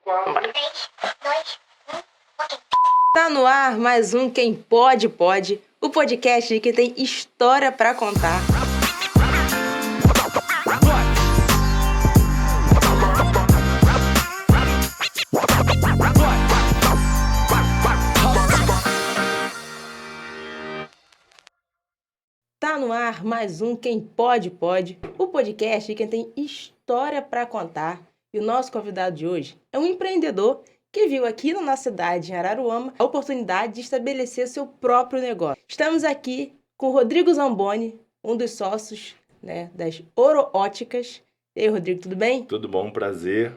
Vambora. 3, 2, 1, ok. Tá no ar mais um Quem Pode, Pode, o podcast de quem tem história pra contar. Tá no ar mais um Quem Pode, Pode, o podcast de quem tem história pra contar. E o nosso convidado de hoje é um empreendedor que viu aqui na nossa cidade, em Araruama, a oportunidade de estabelecer seu próprio negócio. Estamos aqui com o Rodrigo Zamboni, um dos sócios, das Ouro Óticas. E aí, Rodrigo, tudo bem? Tudo bom, prazer.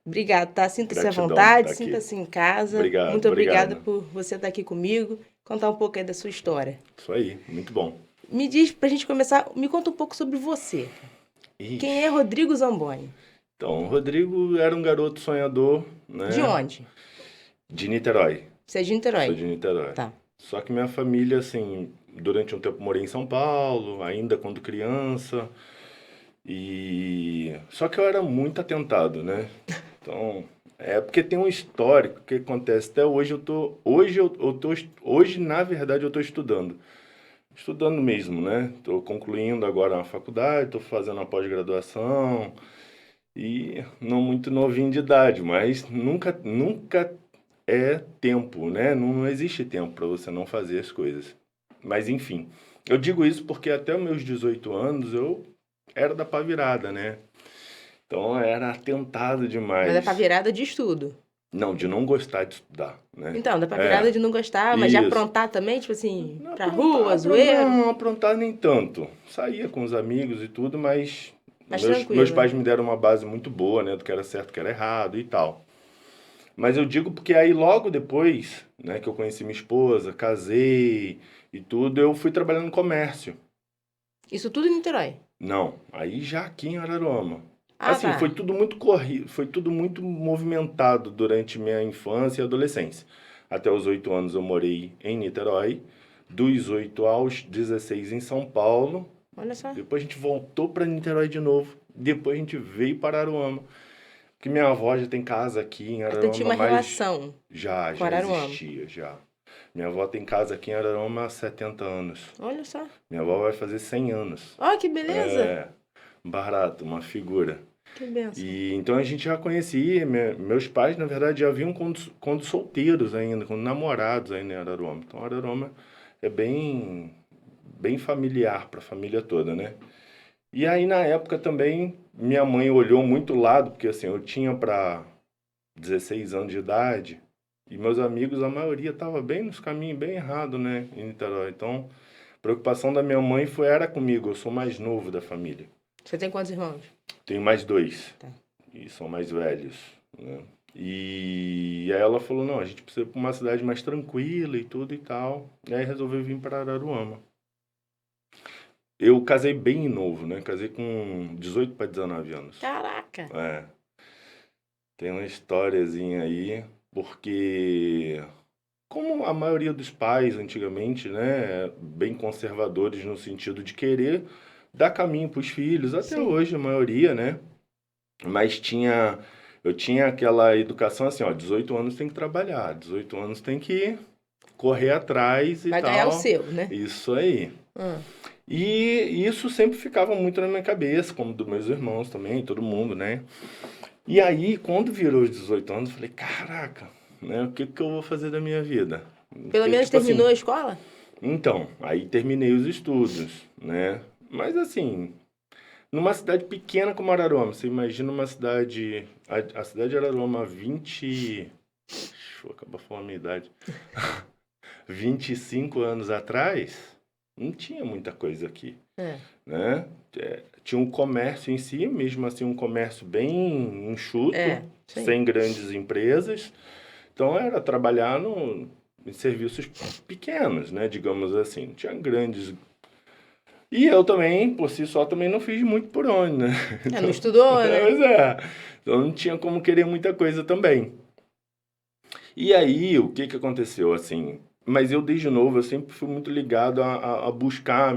Obrigado, tá? Sinta-se à Gratidão vontade, tá aqui. sinta-se em casa. Obrigado, Muito obrigada obrigado. por você estar aqui comigo, contar um pouco aí da sua história. Isso aí, muito bom. Me diz, pra gente começar, me conta um pouco sobre você. Ixi. Quem é Rodrigo Zamboni? Então, o Rodrigo era um garoto sonhador, né? De onde? De Niterói. Você é de Niterói? Sou de Niterói. Tá. Só que minha família, assim, durante um tempo morei em São Paulo, ainda quando criança. Só que eu era muito atentado, né? Então, é porque tem um histórico que acontece. Até hoje hoje, na verdade, eu tô estudando. Estudando mesmo, né? Estou concluindo agora a faculdade, estou fazendo a pós-graduação e não muito novinho de idade, mas nunca é tempo, né? Não existe tempo para você não fazer as coisas. Mas enfim, eu digo isso porque até os meus 18 anos eu era da pá virada, né? Então eu era atentado demais. Mas é pra virada de estudo. Não, de não gostar de estudar, né? Então, dá pra virada de não gostar, mas de Isso. aprontar também, tipo assim, Não pra aprontar, rua, zoeiro. Não, aprontar nem tanto. Saía com os amigos e tudo, mas Mais meus tranquilo. pais me deram uma base muito boa, né? Do que era certo, do que era errado e tal. Mas eu digo porque aí logo depois, né, que eu conheci minha esposa, casei e tudo, eu fui trabalhando no comércio. Isso tudo em Niterói? Não, aí já aqui em Araruama. Ah, Assim, tá. foi tudo muito corrido, foi tudo muito movimentado durante minha infância e adolescência. Até os 8 anos eu morei em Niterói, dos 8 aos 16 em São Paulo. Olha só. Depois a gente voltou para Niterói de novo. Depois a gente veio para Araruama. Porque minha avó já tem casa aqui em Araruama. Então tinha uma relação Já com Araruama. existia, já. Minha avó tem casa aqui em Araruama há 70 anos. Olha só. Minha avó vai fazer 100 anos. Ó, que beleza. É, barato, uma figura. Que benção. E então a gente já conhecia, meus pais, na verdade, já vinham quando solteiros ainda, quando namorados ainda em Araruama. Então Araruama é bem familiar para a família toda, né? E aí na época também minha mãe olhou muito o lado, porque assim, eu tinha para 16 anos de idade e meus amigos, a maioria estava bem nos caminhos bem errados, né, em Niterói. Então, a preocupação da minha mãe era comigo, eu sou mais novo da família. Você tem quantos irmãos? Tenho mais 2. Tá. E são mais velhos, né? E aí ela falou, não, a gente precisa ir para uma cidade mais tranquila e tudo e tal. E aí resolveu vir para Araruama. Eu casei bem novo, né? Casei com 18 para 19 anos. Caraca. É. Tem uma historiazinha aí, porque como a maioria dos pais antigamente, né, bem conservadores no sentido de querer dar caminho para os filhos, até Sim. hoje a maioria, né? Mas eu tinha aquela educação assim, ó, 18 anos tem que trabalhar, 18 anos tem que correr atrás e Vai tal. ganhar o seu, né? Isso aí. E isso sempre ficava muito na minha cabeça, como dos meus irmãos também, todo mundo, né? E aí, quando virou os 18 anos, eu falei, caraca, né, o que eu vou fazer da minha vida? Pelo menos tipo terminou assim, a escola? Então, aí terminei os estudos, né? Mas assim, numa cidade pequena como Araruama, você imagina uma cidade, a cidade de Araruama, 20, deixa eu acabar falando a minha idade, 25 anos atrás, não tinha muita coisa aqui, né? Tinha um comércio em si, mesmo assim um comércio bem enxuto, sem grandes empresas, então era trabalhar em serviços pequenos, né? Digamos assim, não tinha grandes. E eu também, por si só, também não fiz muito por onde, né? Então, não estudou, né? Pois é. Então não tinha como querer muita coisa também. E aí, o que aconteceu, assim? Mas eu, desde novo, eu sempre fui muito ligado a buscar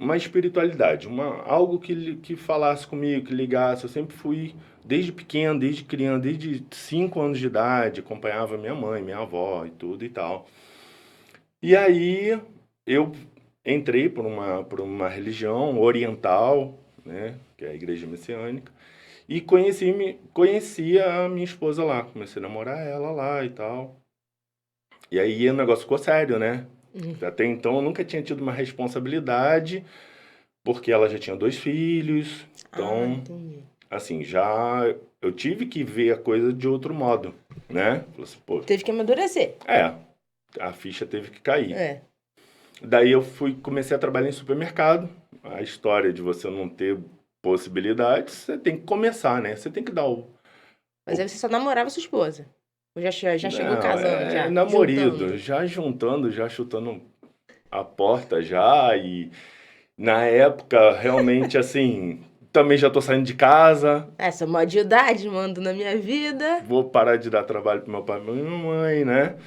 uma espiritualidade, algo que falasse comigo, que ligasse. Eu sempre fui, desde pequeno, desde criança, desde 5 anos de idade, acompanhava minha mãe, minha avó e tudo e tal. E aí eu entrei por uma religião oriental, né, que é a igreja messiânica, e conheci a minha esposa lá, comecei a namorar ela lá e tal. E aí o negócio ficou sério, né? Até então eu nunca tinha tido uma responsabilidade, porque ela já tinha 2 filhos. Então, Entendi. assim, já eu tive que ver a coisa de outro modo, né? Falei assim, pô, Teve que amadurecer. a ficha teve que cair. É. Daí eu comecei a trabalhar em supermercado. A história de você não ter possibilidades, você tem que começar, né? Você tem que dar o... Mas aí você só namorava sua esposa. Ou já chegou Não, casando, é já? namorido, Juntando. já juntando, já chutando a porta já, e na época, realmente, assim, também já tô saindo de casa, Essa modidade mando na minha vida. vou parar de dar trabalho pro meu pai e pra minha mãe, né?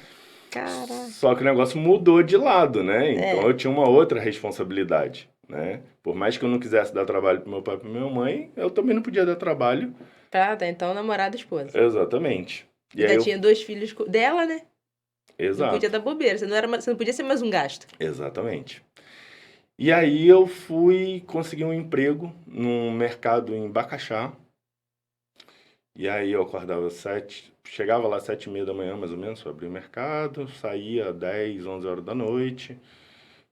Caraca. Só que o negócio mudou de lado, né? Então É. eu tinha uma outra responsabilidade, né? Por mais que eu não quisesse dar trabalho pro meu pai e pra minha mãe, eu também não podia dar trabalho. Tá, então namorada e esposa. Exatamente. E aí Ainda eu... tinha 2 filhos dela, né? Não podia Exato, dar bobeira. Você não podia ser mais um gasto. exatamente. E aí eu fui conseguir um emprego num mercado em Bacaxá. E aí eu acordava 7, chegava lá 7:30 da manhã, mais ou menos, para abrir o mercado, saía 10, 11 horas da noite,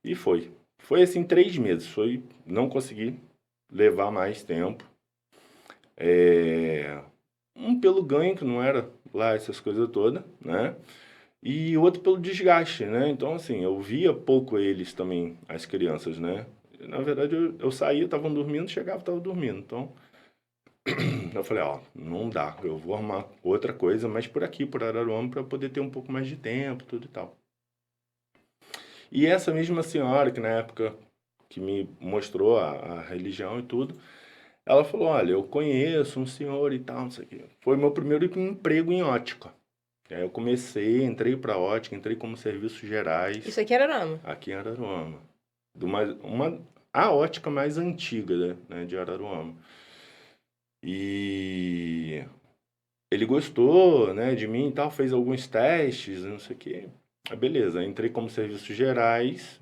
e foi. Foi assim 3 meses, não consegui levar mais tempo. Um pelo ganho, que não era lá essas coisas todas, né? E outro pelo desgaste, né? Então, assim, eu via pouco eles também, as crianças, né? Na verdade, eu saía, estavam dormindo, chegava, estavam dormindo. Então, eu falei, ó, não dá, eu vou arrumar outra coisa, mas por aqui, por Araruama, para poder ter um pouco mais de tempo, tudo e tal. E essa mesma senhora, que na época que me mostrou a religião e tudo, ela falou, olha, eu conheço um senhor e tal, não sei o quê. Foi meu primeiro emprego em ótica. Aí eu entrei para ótica, entrei como serviços gerais, Isso aqui era Arama. aqui em Araruama. A ótica mais antiga, né, de Araruama. E ele gostou, né, de mim e tal, fez alguns testes, não sei o quê. Aí beleza, entrei como serviços gerais,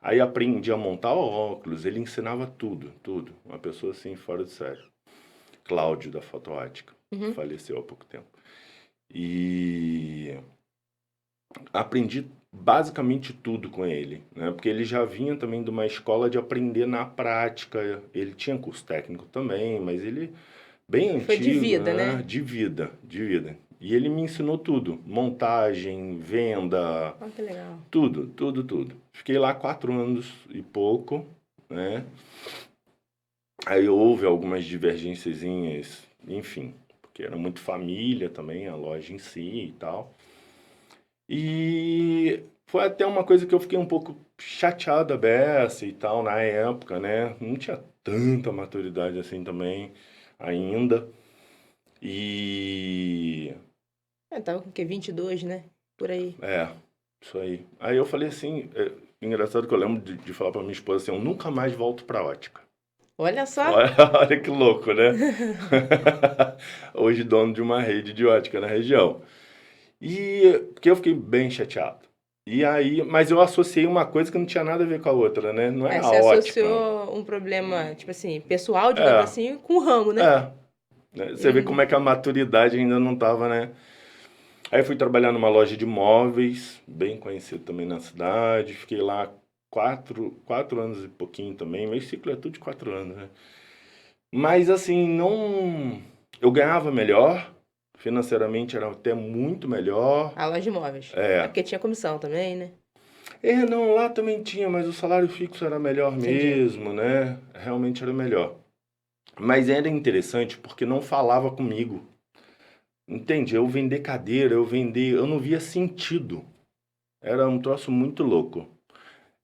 aí aprendi a montar óculos, ele ensinava tudo, tudo. Uma pessoa assim, fora de série. Cláudio, da Fotoótica, faleceu há pouco tempo. E aprendi basicamente tudo com ele, né? Porque ele já vinha também de uma escola de aprender na prática. Ele tinha curso técnico também, mas ele bem antigo, Foi de vida, né? De vida, de vida. E ele me ensinou tudo, montagem, venda, Olha que legal. tudo, tudo, tudo. Fiquei lá 4 anos e pouco, né? Aí houve algumas divergênciazinhas, enfim, porque era muito família também, a loja em si e tal. E foi até uma coisa que eu fiquei um pouco chateado a beça e tal na época, né? Não tinha tanta maturidade assim também ainda. E Tava com o quê? 22, né? Por aí. isso aí. Aí eu falei assim, engraçado que eu lembro de falar pra minha esposa assim, eu nunca mais volto pra ótica. Olha só. Olha que louco, né? Hoje dono de uma rede de ótica na região. E porque eu fiquei bem chateado. E aí, mas eu associei uma coisa que não tinha nada a ver com a outra, né? Não é a Você ótica. associou um problema, tipo assim, pessoal, digamos É, assim, com o ramo, né? né? Você vê como é que a maturidade ainda não tava, né? Aí fui trabalhar numa loja de móveis, bem conhecido também na cidade. Fiquei lá 4 anos e pouquinho também. Meu ciclo é tudo de 4 anos, né? Mas assim, não. Eu ganhava melhor, financeiramente era até muito melhor. A loja de imóveis. É. Porque tinha comissão também, né? Não, lá também tinha, mas o salário fixo era melhor Entendi. mesmo, né? Realmente era melhor. Mas era interessante porque não falava comigo. Entende? Eu vender cadeira, eu não via sentido. Era um troço muito louco.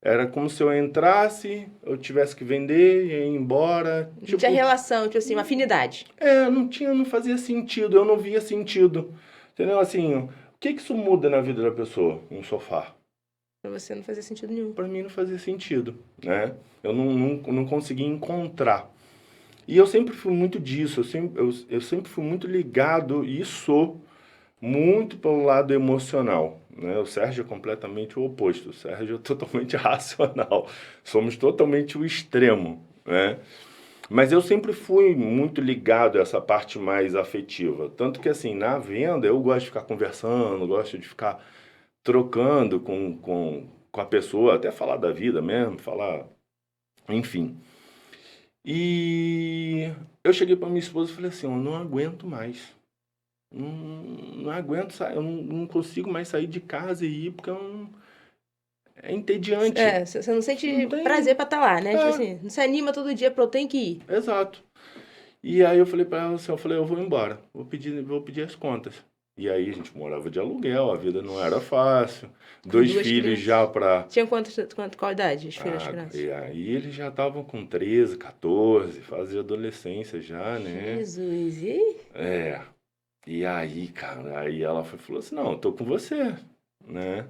Era como se eu entrasse, eu tivesse que vender, ia embora. Não tinha relação, tipo assim, uma afinidade. Não fazia sentido, eu não via sentido. Entendeu? Assim, o que isso muda na vida da pessoa? Um sofá. Pra você não fazia sentido nenhum. Para mim não fazia sentido, né? Eu não conseguia encontrar. E eu sempre fui muito disso, eu sempre fui muito ligado e sou muito pelo lado emocional, né? O Sérgio é completamente o oposto, o Sérgio é totalmente racional, somos totalmente o extremo, né? Mas eu sempre fui muito ligado a essa parte mais afetiva, tanto que assim, na venda eu gosto de ficar conversando, gosto de ficar trocando com a pessoa, até falar da vida mesmo, falar, enfim. E eu cheguei para minha esposa e falei assim, eu não aguento mais. Não aguento sair, eu não consigo mais sair de casa e ir porque é entediante. Você não sente Não tem. prazer pra estar lá, né? Tipo É, assim, não se anima todo dia pra eu ter que ir. exato. E aí eu falei para ela assim, eu vou embora, vou pedir as contas. E aí a gente morava de aluguel, a vida não era fácil. Com Dois duas filhos crianças. já para. Tinha qual idade os filhos das Ah, crianças? e aí eles já estavam com 13, 14, fase de adolescência já, né? Jesus, e aí? É. E aí, cara, aí ela falou assim, não, eu tô com você, né?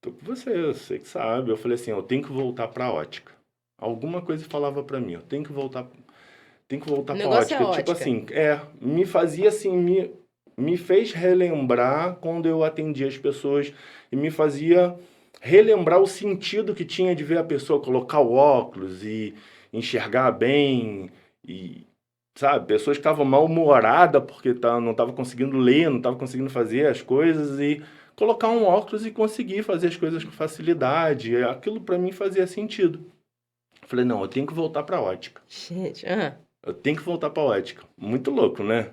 Tô com você, eu sei que sabe. Eu falei assim, eu tenho que voltar pra ótica. Alguma coisa falava pra mim, eu tenho que O voltar pra negócio é ótica. Tipo ótica. assim, me fazia assim, me fez relembrar quando eu atendia as pessoas e me fazia relembrar o sentido que tinha de ver a pessoa colocar o óculos e enxergar bem e, sabe, pessoas que estavam mal-humoradas porque não estavam conseguindo ler, não estavam conseguindo fazer as coisas e colocar um óculos e conseguir fazer as coisas com facilidade. E aquilo para mim fazia sentido. Falei, não, eu tenho que voltar para ótica. Gente, Eu tenho que voltar para ótica. Muito louco, né?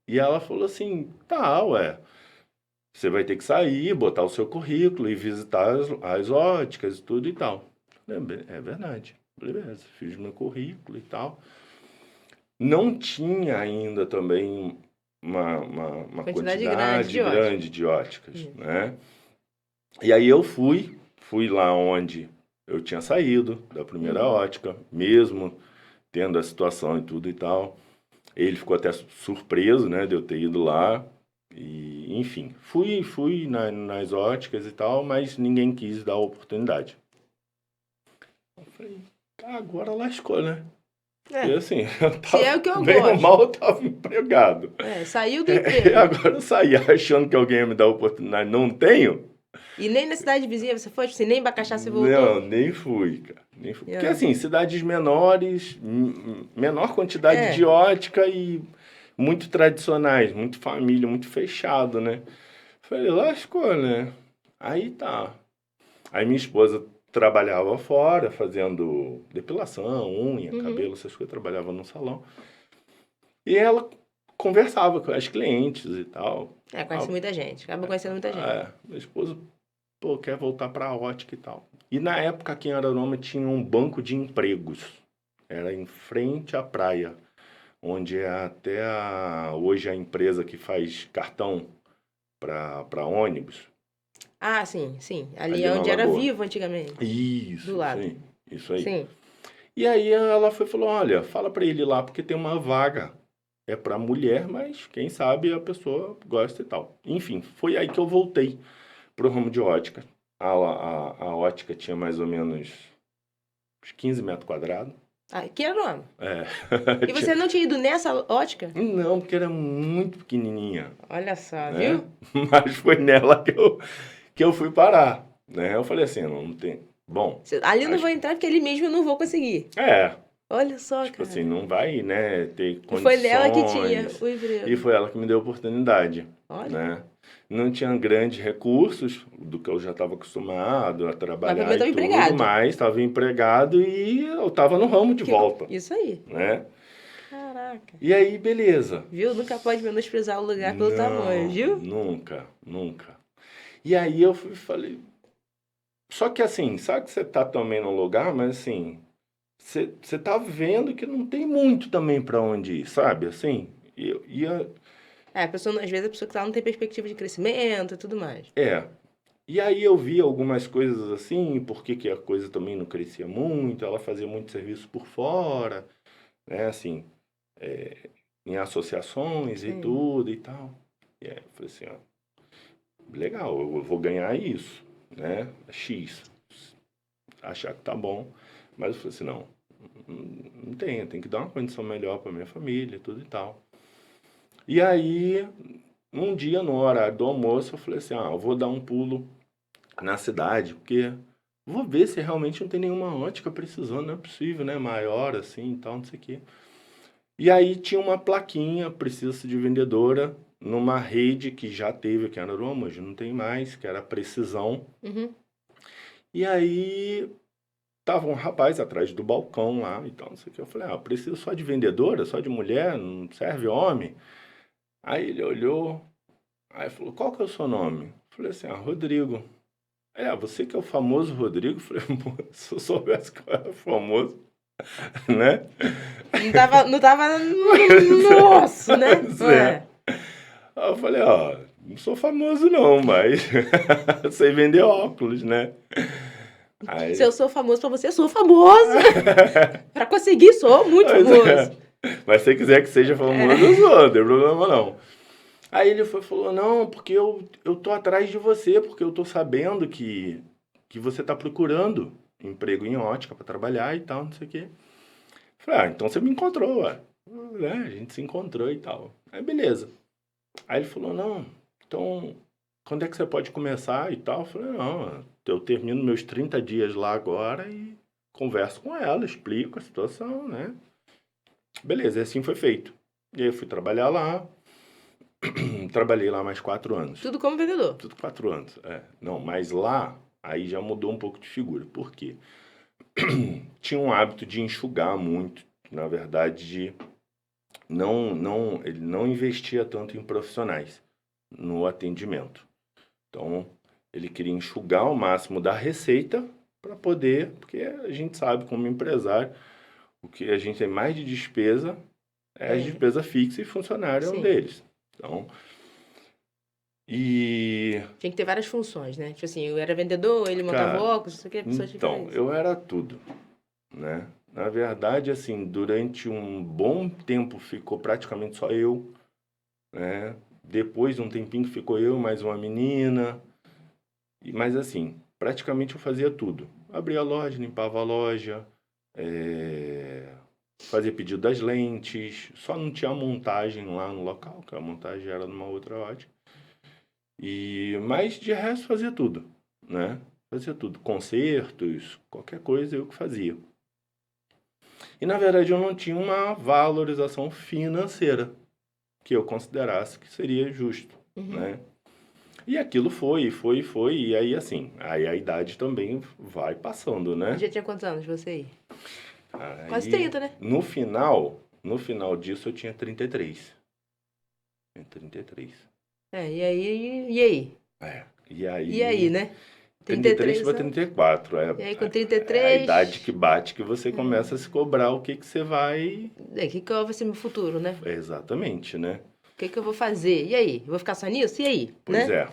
E ela falou assim, tá, ué, você vai ter que sair, botar o seu currículo e visitar as óticas e tudo e tal. Falei, é verdade. Beleza, fiz meu currículo e tal. Não tinha ainda também uma quantidade grande quantidade de ótica. grande de óticas, né? E aí eu fui lá onde eu tinha saído da primeira ótica, mesmo tendo a situação e tudo e tal. Ele ficou até surpreso, né, de eu ter ido lá. E, enfim, fui nas óticas e tal, mas ninguém quis dar a oportunidade. Eu falei, agora lascou, né? E É, assim, eu se é tava, o que eu bem ou gosto. mal, eu tava empregado. Saiu do E emprego. agora eu saí achando que alguém ia me dar a oportunidade. Não tenho? E nem na cidade vizinha você foi? Tipo assim, nem em Bacaxá você Não, voltou? nem fui, cara. Nem fui. Porque É. assim, cidades menores, menor quantidade de É. ótica e muito tradicionais, muito família, muito fechado, né? Falei, lascou, né? Aí tá. Aí minha esposa trabalhava fora, fazendo depilação, unha, Uhum. cabelo, essas coisas, trabalhava no salão. E ela conversava com as clientes e tal. Conhece muita gente. Acaba conhecendo muita gente. Minha esposa, pô, quer voltar pra ótica e tal. E na época aqui em Araruama tinha um banco de empregos. Era em frente à praia, onde é até hoje a empresa que faz cartão para ônibus, Ah, sim, sim. Ali ali é na onde era Lagoa. Vivo antigamente. Do Isso lado. aí, isso aí. Sim. E aí ela foi e falou, olha, fala para ele lá porque tem uma vaga. É para mulher, mas quem sabe a pessoa gosta e tal. Enfim, foi aí que eu voltei pro ramo de ótica. A ótica tinha mais ou menos uns 15 metros quadrados. Ah, que era o nome. É. E você não tinha ido nessa ótica? Não, porque era muito pequenininha, Olha só, né? viu? Mas foi nela que eu fui parar, né? Eu falei assim, não tem... Bom, Ali eu não acho vou que... entrar porque ali mesmo eu não vou conseguir. Olha só, Tipo assim, cara. não vai, né, ter E foi nela que tinha condições. o E emprego. foi ela que me deu a oportunidade, Olha. né? Não tinha grandes recursos do que eu já estava acostumado a Mas pelo menos trabalhar e estava tudo, empregado. mas estava empregado e eu estava no ramo de volta, Isso aí. né? Caraca. E aí, beleza. Viu? Nunca pode menosprezar o lugar pelo tamanho, Não, viu? nunca, nunca. E aí eu falei. Só que assim, sabe que você tá também num lugar, mas assim, você tá vendo que não tem muito também para onde ir, sabe? Assim, A pessoa, às vezes a pessoa que tá não tem perspectiva de crescimento e tudo mais. é. E aí eu vi algumas coisas assim, porque que a coisa também não crescia muito, ela fazia muito serviço por fora, né? Assim, em associações e Sim. tudo e tal. E aí eu falei assim, ó, legal, eu vou ganhar isso. né? X. Achar que tá bom. Mas eu falei assim, não tem que dar uma condição melhor para minha família, tudo e tal. E aí, um dia, no horário do almoço, eu falei assim, eu vou dar um pulo na cidade, porque vou ver se realmente não tem nenhuma ótica precisando, não é possível, né? Maior assim e tal, não sei o quê. E aí tinha uma plaquinha, precisa-se de vendedora, numa rede que já teve aqui em Araruama, hoje não tem mais, que era Precisão. Uhum. E aí tava um rapaz atrás do balcão lá e tal, não sei o que. Eu falei, eu preciso só de vendedora, só de mulher, não serve homem. Aí ele olhou, aí falou, qual que é o seu nome? Eu falei assim, Rodrigo. Você que é o famoso Rodrigo? Eu falei, se eu soubesse que eu era famoso, né? Não tava no osso, né? Pois é. Aí eu falei, não sou famoso não, mas sei vender óculos, né? Aí... Se eu sou famoso pra você, sou famoso. Pra conseguir, sou muito famoso. Mas se você quiser que seja famoso, eu sou, não tem problema não. Aí ele falou, não, porque eu tô atrás de você, porque eu tô sabendo que você tá procurando emprego em ótica para trabalhar e tal, não sei o quê. Falei, então você me encontrou, ué. A gente se encontrou e tal. Aí beleza. Aí ele falou, não, então quando é que você pode começar e tal? Eu falei, não, eu termino meus 30 dias lá agora e converso com ela, explico a situação, né? Beleza, e assim foi feito. E aí eu fui trabalhar lá, trabalhei lá mais 4 anos. Tudo como vendedor. Tudo 4 anos, Não, mas lá, aí já mudou um pouco de figura. Por quê? Tinha um hábito de enxugar muito, na verdade, de ele não investia tanto em profissionais no atendimento. Então, ele queria enxugar ao máximo da receita para poder, porque a gente sabe como empresário, o que a gente tem mais de despesa é a despesa fixa e funcionário é um deles. Então, tinha que ter várias funções, né? Tipo assim, eu era vendedor, ele montava óculos, não sei o que, pessoas diferentes. Então, eu era tudo, né? Na verdade, assim, durante um bom tempo ficou praticamente só eu, né? Depois de um tempinho ficou eu mais uma menina. Mas assim, praticamente eu fazia tudo. Abria a loja, limpava a loja, fazia pedido das lentes, só não tinha a montagem lá no local, que a montagem era numa outra ótica. Mas de resto fazia tudo, né? Fazia tudo, concertos, qualquer coisa eu que fazia. E na verdade eu não tinha uma valorização financeira que eu considerasse que seria justo, né? E aquilo foi, e aí assim, aí a idade também vai passando, né? Já tinha quantos anos você aí? Aí, quase 30, né? No final disso eu tinha 33. Tinha 33. E aí? E aí? E aí, né? 33 para 34. E aí com 33... É a idade que bate que você começa a se cobrar o que você vai... O que vai ser meu futuro, né? Exatamente, né? O que eu vou fazer? E aí? Eu vou ficar só nisso? E aí? Pois é.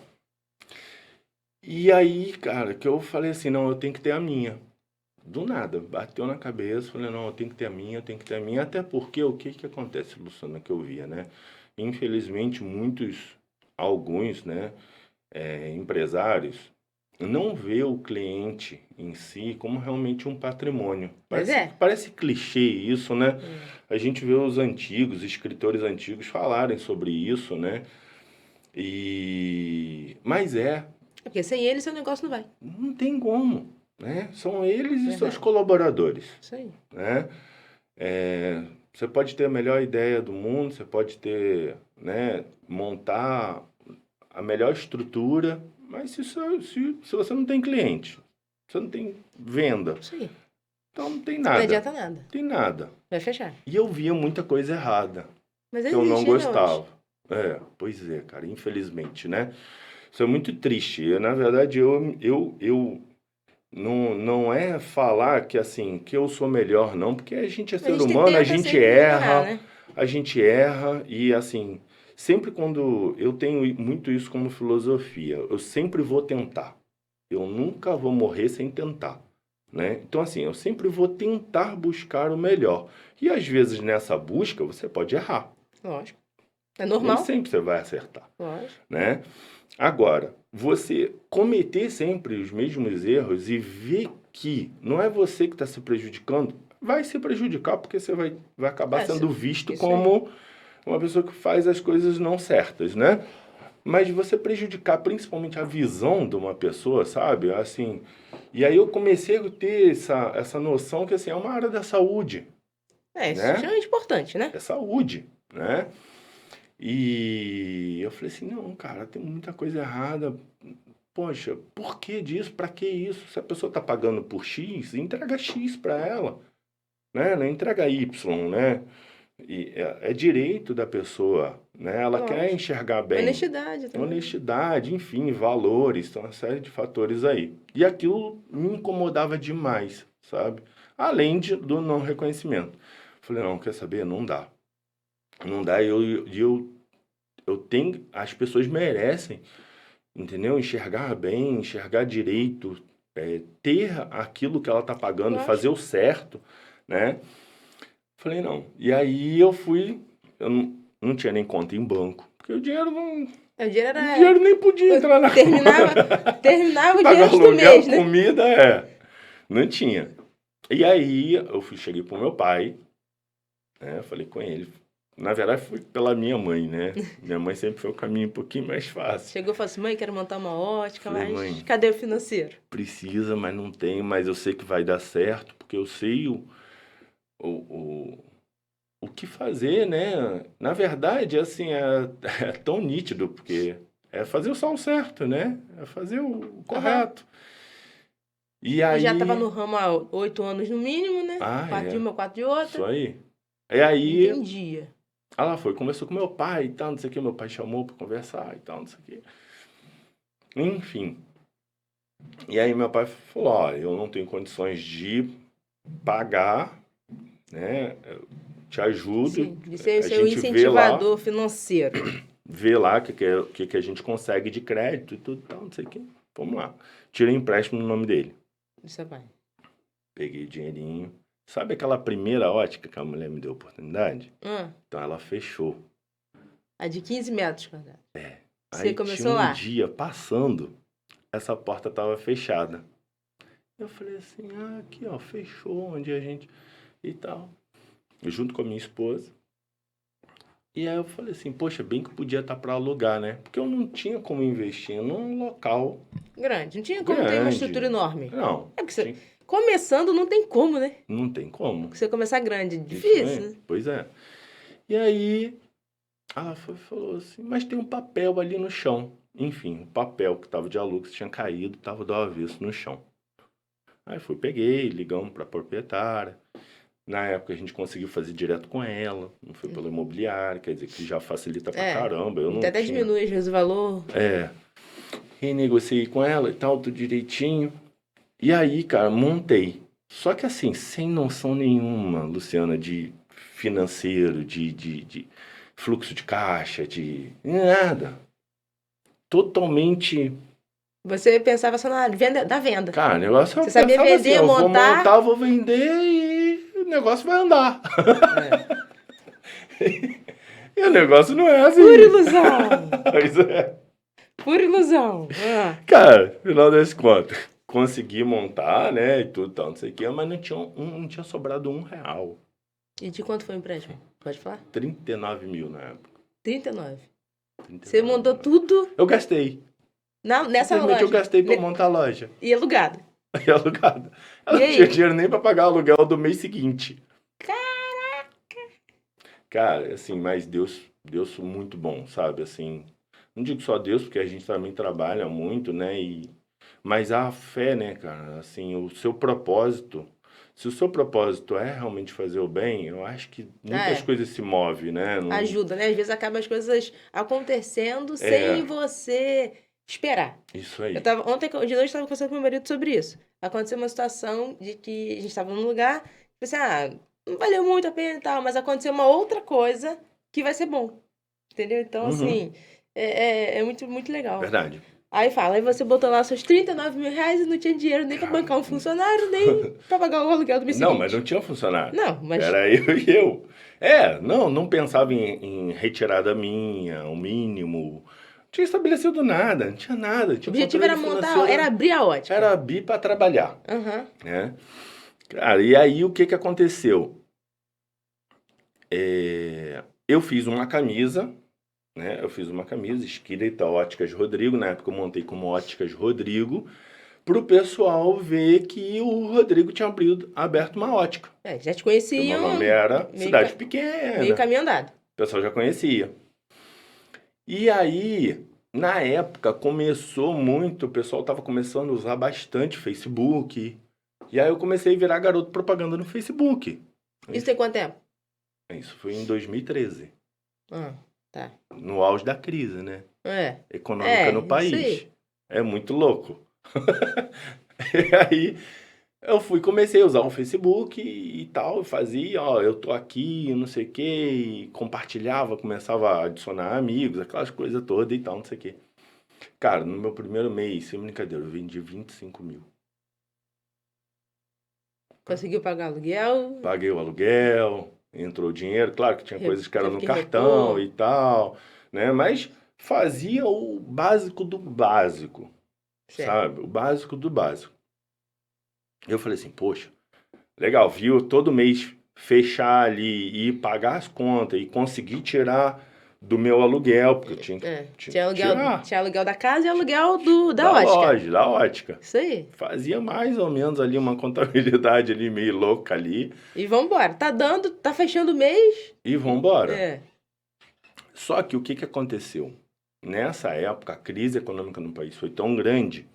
E aí, cara, que eu falei assim, não, eu tenho que ter a minha. Do nada, bateu na cabeça, falei, não, eu tenho que ter a minha, até porque o que acontece, Luciana, que eu via, né? Infelizmente, alguns, né, empresários, não vê o cliente em si como realmente um patrimônio. Parece clichê isso, né? A gente vê os escritores antigos falarem sobre isso, né? Mas porque sem eles seu negócio não vai. Não tem como, né? São eles e seus colaboradores. Isso aí. Né? Você pode ter a melhor ideia do mundo, você pode ter, né, montar a melhor estrutura, mas se você não tem cliente, você não tem venda, sim, então não tem nada. Não adianta nada. Tem nada. Vai fechar. E eu via muita coisa errada, mas que eu não gostava. Pois é, cara, infelizmente, né? Isso é muito triste. Na verdade, eu não é falar que assim, que eu sou melhor, não, porque a gente é ser humano, a gente erra, a gente erra e assim, sempre quando eu tenho muito isso como filosofia, eu sempre vou tentar. Eu nunca vou morrer sem tentar, né? Então assim, eu sempre vou tentar buscar o melhor. E às vezes nessa busca você pode errar. Lógico. É Nem normal? sempre você vai acertar, Lógico. né? Agora, você cometer sempre os mesmos erros e ver que não é você que está se prejudicando, vai se prejudicar porque você vai acabar É, sendo visto isso aí. como uma pessoa que faz as coisas não certas, né? Mas você prejudicar principalmente a visão de uma pessoa, sabe? Assim, e aí eu comecei a ter essa noção que assim, é uma área da saúde, É, isso é né? extremamente importante, né? É saúde, né? E eu falei assim, não, cara, tem muita coisa errada. Poxa, por que disso? Pra que isso? Se a pessoa tá pagando por X, entrega X pra ela, né? Não entrega Y, né? E é direito da pessoa, né? Ela quer Lógico. enxergar bem. Honestidade também. Honestidade, enfim, valores, são uma série de fatores aí. E aquilo me incomodava demais, sabe? Além do não reconhecimento. Falei, não, quer saber? Não dá. Não dá, eu tenho, as pessoas merecem, entendeu? Enxergar bem, enxergar direito, ter aquilo que ela tá pagando, Lógico. fazer o certo, né? Falei, não. E aí eu não tinha nem conta em banco, porque o dinheiro não... O dinheiro O era... dinheiro nem podia entrar na Terminava o pagar dinheiro do aluguel, mês, né? comida, não tinha. E aí cheguei pro meu pai, né? Falei com ele. Na verdade, foi pela minha mãe, né? Minha mãe sempre foi o caminho um pouquinho mais fácil. Chegou e falou assim, mãe, quero montar uma ótica, Falei, mas mãe, cadê o financeiro? precisa, mas não tem, mas eu sei que vai dar certo, porque eu sei o que fazer, né? Na verdade, assim, é tão nítido, porque é fazer só o certo, né? É fazer o correto. E aí... já estava no ramo há 8 anos no mínimo, né? Ah, 4 de uma, 4 de outra. Isso aí. E aí... Entendia. Ela foi, conversou com meu pai e tal, não sei o que. Meu pai chamou pra conversar e tal, não sei o que. Enfim. E aí meu pai falou, ó, eu não tenho condições de pagar, né? Eu te ajudo. Sim, de ser a o seu gente incentivador financeiro. vê lá o que a gente consegue de crédito e tudo e tal, não sei o que. Vamos lá. Tirei empréstimo no nome dele. Do seu pai. Peguei dinheirinho. Sabe aquela primeira ótica que a mulher me deu oportunidade? Então ela fechou. A de 15 metros quadrados. Você Aí começou tinha um lá. dia passando, essa porta tava fechada. Eu falei assim, aqui ó, fechou onde a gente... E tal. Eu junto com a minha esposa. E aí eu falei assim, poxa, bem que podia estar para alugar, né? Porque eu não tinha como investir num local grande. Não tinha como ter uma grande. estrutura enorme. Não. É porque você... Começando não tem como, né? Não tem como. Você começar grande, Isso difícil, é. né? Pois é. E aí, ela falou assim, mas tem um papel ali no chão. Enfim, o papel que tava de aluguel tinha caído, tava do avesso no chão. Aí peguei, ligamos pra proprietária. Na época a gente conseguiu fazer direto com ela, não foi pelo imobiliário, quer dizer que já facilita pra caramba. Eu não até tinha... diminui às vezes o valor. Renegociei com ela e tal, tudo direitinho. E aí, cara, montei. Só que assim, sem noção nenhuma, Luciana, de financeiro, de fluxo de caixa, de nada. Totalmente... Você pensava só na venda, da venda. Cara, o negócio Você sabia pensava vender, assim, montar... eu vou montar, vou vender e o negócio vai andar. E o negócio não é assim. Pura ilusão! Pois é. Pura ilusão! Cara, final das contas, consegui montar, né, e tudo tal, não sei o que, mas não tinha sobrado R$1. E de quanto foi o empréstimo? Pode falar? 39 mil na época. 39. 39 Você montou mil. tudo Eu gastei. nessa Simplesmente loja? eu gastei pra montar a loja. E alugado? E alugado. Ela não tinha dinheiro nem pra pagar o aluguel do mês seguinte. Caraca! Cara, assim, mas Deus muito bom, sabe? Assim, não digo só Deus, porque a gente também trabalha muito, né? Mas a fé, né, cara? Assim, o seu propósito. Se o seu propósito é realmente fazer o bem, eu acho que muitas coisas se movem, né? Ajuda, né? Às vezes acabam as coisas acontecendo sem você esperar. Isso aí. Ontem de noite eu estava conversando com meu marido sobre isso. Aconteceu uma situação de que a gente estava num lugar, pensei, não valeu muito a pena e tal, mas aconteceu uma outra coisa que vai ser bom. Entendeu? Então, assim, é muito, muito legal. Verdade. Aí aí você botou lá seus 39 mil reais e não tinha dinheiro nem pra bancar um funcionário, nem pra pagar o aluguel do mês seguinte. Não, mas não tinha funcionário. Não, mas... Era eu e eu. Não pensava em retirada minha, o mínimo. Não tinha estabelecido nada, não tinha nada. O objetivo era montar, era abrir a ótica. Era abrir para trabalhar. Uhum. Né? Cara, e aí o que aconteceu? Eu fiz uma camisa, né? Eu fiz uma camisa escrita Óticas Rodrigo, na época eu montei como Óticas Rodrigo, para o pessoal ver que o Rodrigo tinha aberto uma ótica. Já te conheciam. Meu nome era cidade pequena. Meio caminho andado. O pessoal já conhecia. E aí, na época, começou muito, o pessoal estava começando a usar bastante Facebook. E aí eu comecei a virar garoto propaganda no Facebook. Isso tem quanto tempo? Isso foi em 2013. Tá. No auge da crise, né? Econômica no isso país. aí. É muito louco. E aí eu comecei a usar o Facebook e tal, eu fazia, eu tô aqui, não sei o que, compartilhava, começava a adicionar amigos, aquelas coisas todas e tal, não sei o que. Cara, no meu primeiro mês, sem brincadeira, eu vendi 25 mil. Conseguiu pagar aluguel? Paguei o aluguel, entrou o dinheiro, claro que tinha coisas que eram no cartão e tal, né? Mas fazia o básico do básico. Certo. Sabe? O básico do básico. Eu falei assim, poxa, legal, viu? Todo mês fechar ali e pagar as contas e conseguir tirar do meu aluguel, porque eu tinha que tirar. Tinha aluguel da casa e aluguel da ótica. Loja, da ótica. Isso aí. Fazia mais ou menos ali uma contabilidade ali meio louca ali. E vambora. Tá fechando o mês. E vambora. Só que o que aconteceu? Nessa época, a crise econômica no país foi tão grande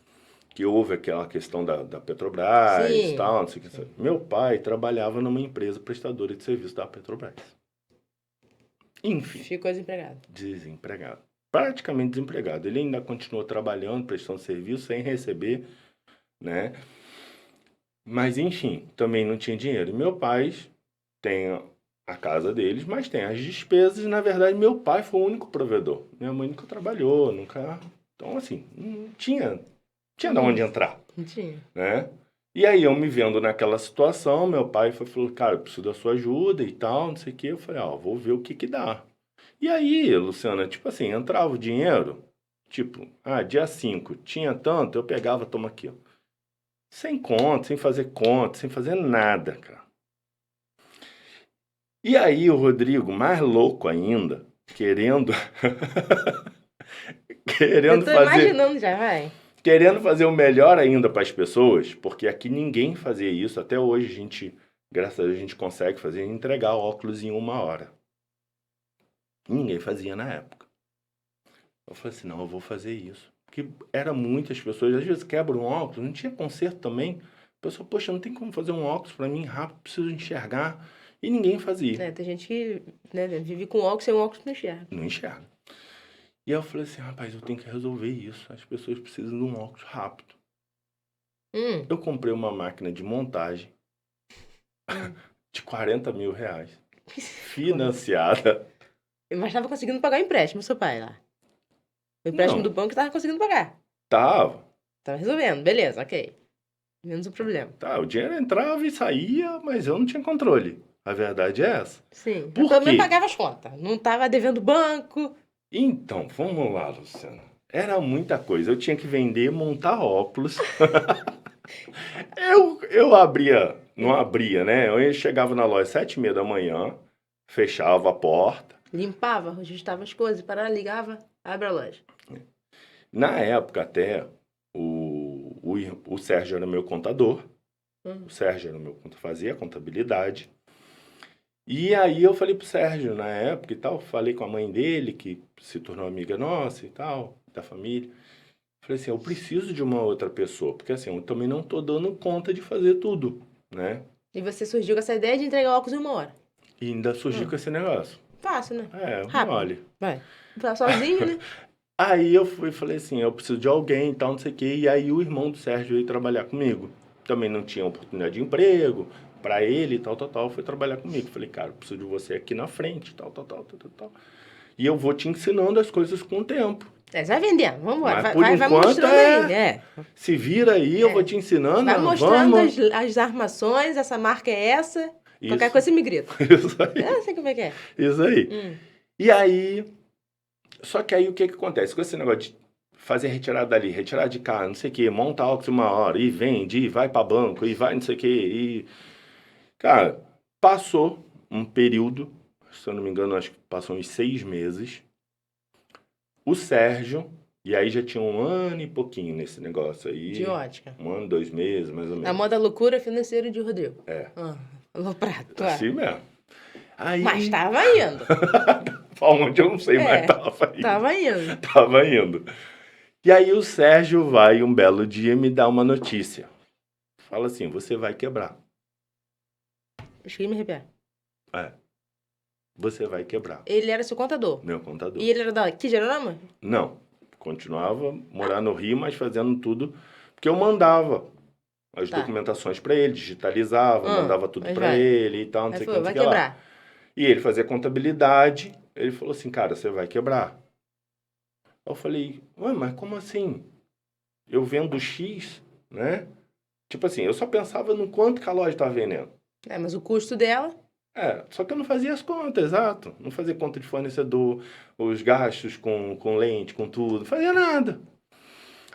que houve aquela questão da Petrobras e tal, não sei o que. Meu pai trabalhava numa empresa prestadora de serviço da Petrobras. Enfim. Ficou desempregado. Desempregado. Praticamente desempregado. Ele ainda continuou trabalhando, prestando serviço, sem receber, né? Mas, enfim, também não tinha dinheiro. E meu pai tem a casa deles, mas tem as despesas. E, na verdade, meu pai foi o único provedor. Minha mãe nunca trabalhou, nunca... Então, assim, não tinha de onde entrar. Não tinha. Né? E aí, eu me vendo naquela situação, meu pai falou, cara, eu preciso da sua ajuda e tal, não sei o quê. Eu falei, vou ver o que dá. E aí, Luciana, tipo assim, entrava o dinheiro, tipo, dia 5, tinha tanto, eu pegava, toma aqui, ó. Sem conta, sem fazer nada, cara. E aí, o Rodrigo, mais louco ainda, querendo eu tô imaginando já, vai. Querendo fazer o melhor ainda para as pessoas, porque aqui ninguém fazia isso. Até hoje, graças a Deus, a gente consegue fazer, entregar óculos em 1 hora. Ninguém fazia na época. Eu falei assim, não, eu vou fazer isso. Porque eram muitas pessoas, às vezes quebram um óculos, não tinha conserto também. A pessoa, poxa, não tem como fazer um óculos para mim rápido, preciso enxergar. E ninguém fazia. Tem gente que vive com óculos, sem óculos não enxerga. Não enxerga. E aí eu falei assim, rapaz, eu tenho que resolver isso. As pessoas precisam de um óculos rápido. Eu comprei uma máquina de montagem de 40 mil reais. Financiada. Mas estava conseguindo pagar o empréstimo, seu pai lá. O empréstimo do banco estava conseguindo pagar. Tava resolvendo, beleza, ok. Menos o problema. O dinheiro entrava e saía, mas eu não tinha controle. A verdade é essa. Sim, eu também pagava as contas. Não estava devendo banco. Então, vamos lá, Luciana. Era muita coisa. Eu tinha que vender, montar óculos. eu não abria, né? Eu chegava na loja às 7h30 da manhã, fechava a porta. Limpava, ajustava as coisas, ligava, abre a loja. Na época até, o Sérgio era meu contador. O Sérgio era meu contador, fazia contabilidade. E aí eu falei pro Sérgio, na época e tal, falei com a mãe dele, que se tornou amiga nossa e tal, da família. Falei assim, eu preciso de uma outra pessoa, porque assim, eu também não tô dando conta de fazer tudo, né? E você surgiu com essa ideia de entregar óculos em 1 hora. E ainda surgiu com esse negócio. Fácil, né? Rápido. Olha. Vai. Sozinho, né? Aí eu falei assim, eu preciso de alguém e tal, não sei o quê. E aí o irmão do Sérgio veio trabalhar comigo. Também não tinha oportunidade de emprego pra ele e tal. Foi trabalhar comigo. Falei, cara, eu preciso de você aqui na frente, tal. E eu vou te ensinando as coisas com o tempo. Você vai vendendo, vamos embora. Vai mostrando aí. Se vira aí, eu vou te ensinando. Vai mostrando as armações, essa marca é essa. Qualquer coisa você me grita. Isso aí. Eu sei como é que é. Isso aí. E aí, só que aí o que acontece? Com esse negócio de fazer retirada dali, retirada de cá, não sei o que, monta auto uma hora, e vende, e vai para banco, e vai não sei o que, e... Cara, passou um período, se eu não me engano, acho que passou uns 6 meses, o Sérgio, e aí já tinha 1 ano e pouquinho nesse negócio aí. De ótica. 1 ano, 2 meses, mais ou menos. A moda loucura financeira de Rodrigo. É. Aloprado. Assim mesmo. Aí... Mas tava indo. Pra onde eu não sei, mas tava indo. Tava indo. Tava indo. E aí o Sérgio vai um belo dia me dar uma notícia. Fala assim, você vai quebrar. Eu cheguei a me arrepiar. Você vai quebrar. Ele era seu contador? Meu contador. E ele era da que Gerorama? Não. Continuava morar no Rio, mas fazendo tudo. Porque eu mandava as documentações pra ele, digitalizava, mandava tudo pra ele e tal, não sei o que. Vai quebrar. E ele fazia contabilidade. Ele falou assim, cara, você vai quebrar. Eu falei, ué, mas como assim? Eu vendo X, né? Tipo assim, eu só pensava no quanto que a loja estava vendendo. Mas o custo dela... Só que eu não fazia as contas, exato. Não fazia conta de fornecedor, os gastos com lente, com tudo. Não fazia nada.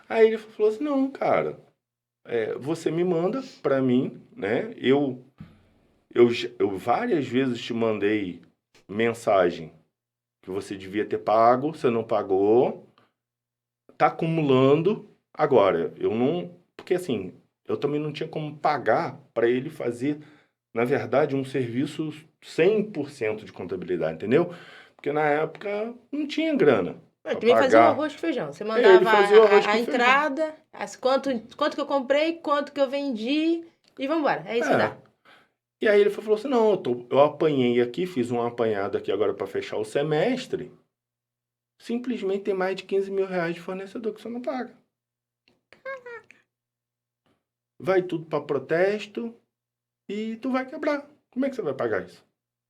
Aí ele falou assim, não, cara, você me manda pra mim, né? Eu várias vezes te mandei mensagem que você devia ter pago, você não pagou, tá acumulando. Agora, eu não... Porque assim, eu também não tinha como pagar para ele fazer, na verdade, um serviço 100% de contabilidade, entendeu? Porque na época não tinha grana. Eu também fazia o arroz com feijão. Você mandava a entrada, quanto que eu comprei, quanto que eu vendi e vambora. É isso que dá. E aí ele falou assim, não, eu apanhei aqui, fiz um apanhado aqui agora para fechar o semestre. Simplesmente tem mais de 15 mil reais de fornecedor que você não paga. Vai tudo para protesto e tu vai quebrar. Como é que você vai pagar isso?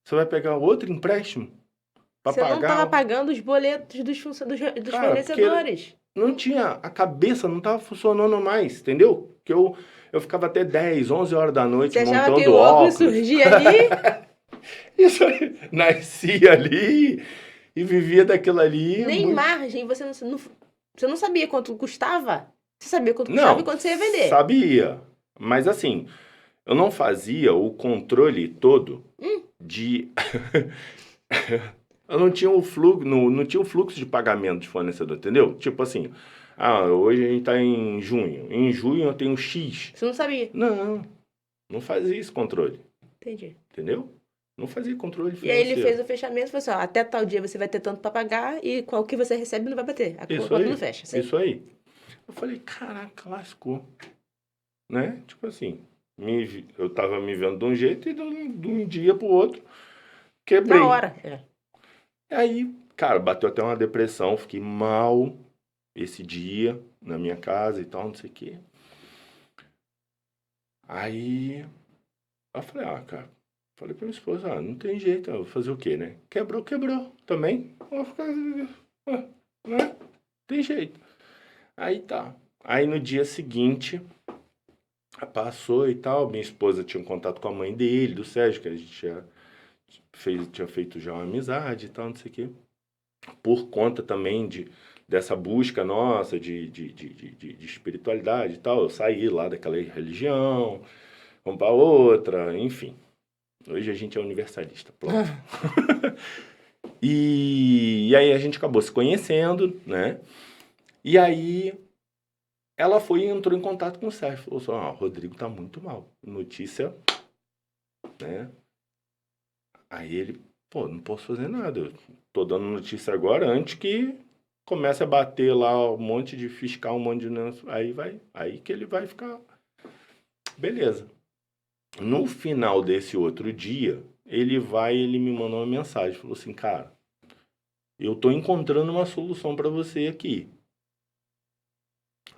Você vai pegar outro empréstimo para pagar? Você não estava pagando os boletos dos fornecedores. Não tinha, a cabeça não estava funcionando mais, entendeu? Que eu ficava até 10, 11 horas da noite você montando achava que o óculos surgia ali? Isso aí, nascia ali e vivia daquilo ali. Nem margem, você não sabia quanto custava? Você sabia quanto custava e quanto você ia vender? Sabia, mas assim, eu não fazia o controle todo de... Eu não tinha o fluxo, não tinha o fluxo de pagamento de fornecedor, entendeu? Tipo assim, hoje a gente tá em junho. Em junho eu tenho X. Você não sabia? Não fazia esse controle. Entendi. Entendeu? Não fazia controle financeiro. E aí ele fez o fechamento e falou assim, até tal dia você vai ter tanto para pagar e com o que você recebe não vai bater. A conta não fecha. Sim? Isso aí. Eu falei, caraca, lascou. Né? Tipo assim, eu tava me vendo de um jeito e de um dia pro outro quebrei. Na hora. E aí, cara, bateu até uma depressão, fiquei mal esse dia na minha casa e tal, não sei o quê. Aí, eu falei, cara, falei pra minha esposa, não tem jeito, eu vou fazer o quê, né? Quebrou também. Vou ficar, né? Tem jeito. Aí tá. Aí no dia seguinte, passou e tal, minha esposa tinha um contato com a mãe dele, do Sérgio, que a gente tinha feito já uma amizade e tal, não sei o quê. Por conta também dessa busca nossa de espiritualidade e tal, eu saí lá daquela religião, vamos para outra, enfim. Hoje a gente é universalista, pronto. E aí a gente acabou se conhecendo, né? E aí ela entrou em contato com o Sérgio, falou assim, o Rodrigo tá muito mal, notícia, né? Aí ele, não posso fazer nada, eu tô dando notícia agora antes que comece a bater lá um monte de fiscal, um monte de... Aí que ele vai ficar... Beleza. No final desse outro dia, ele me mandou uma mensagem, falou assim, cara, eu tô encontrando uma solução para você aqui.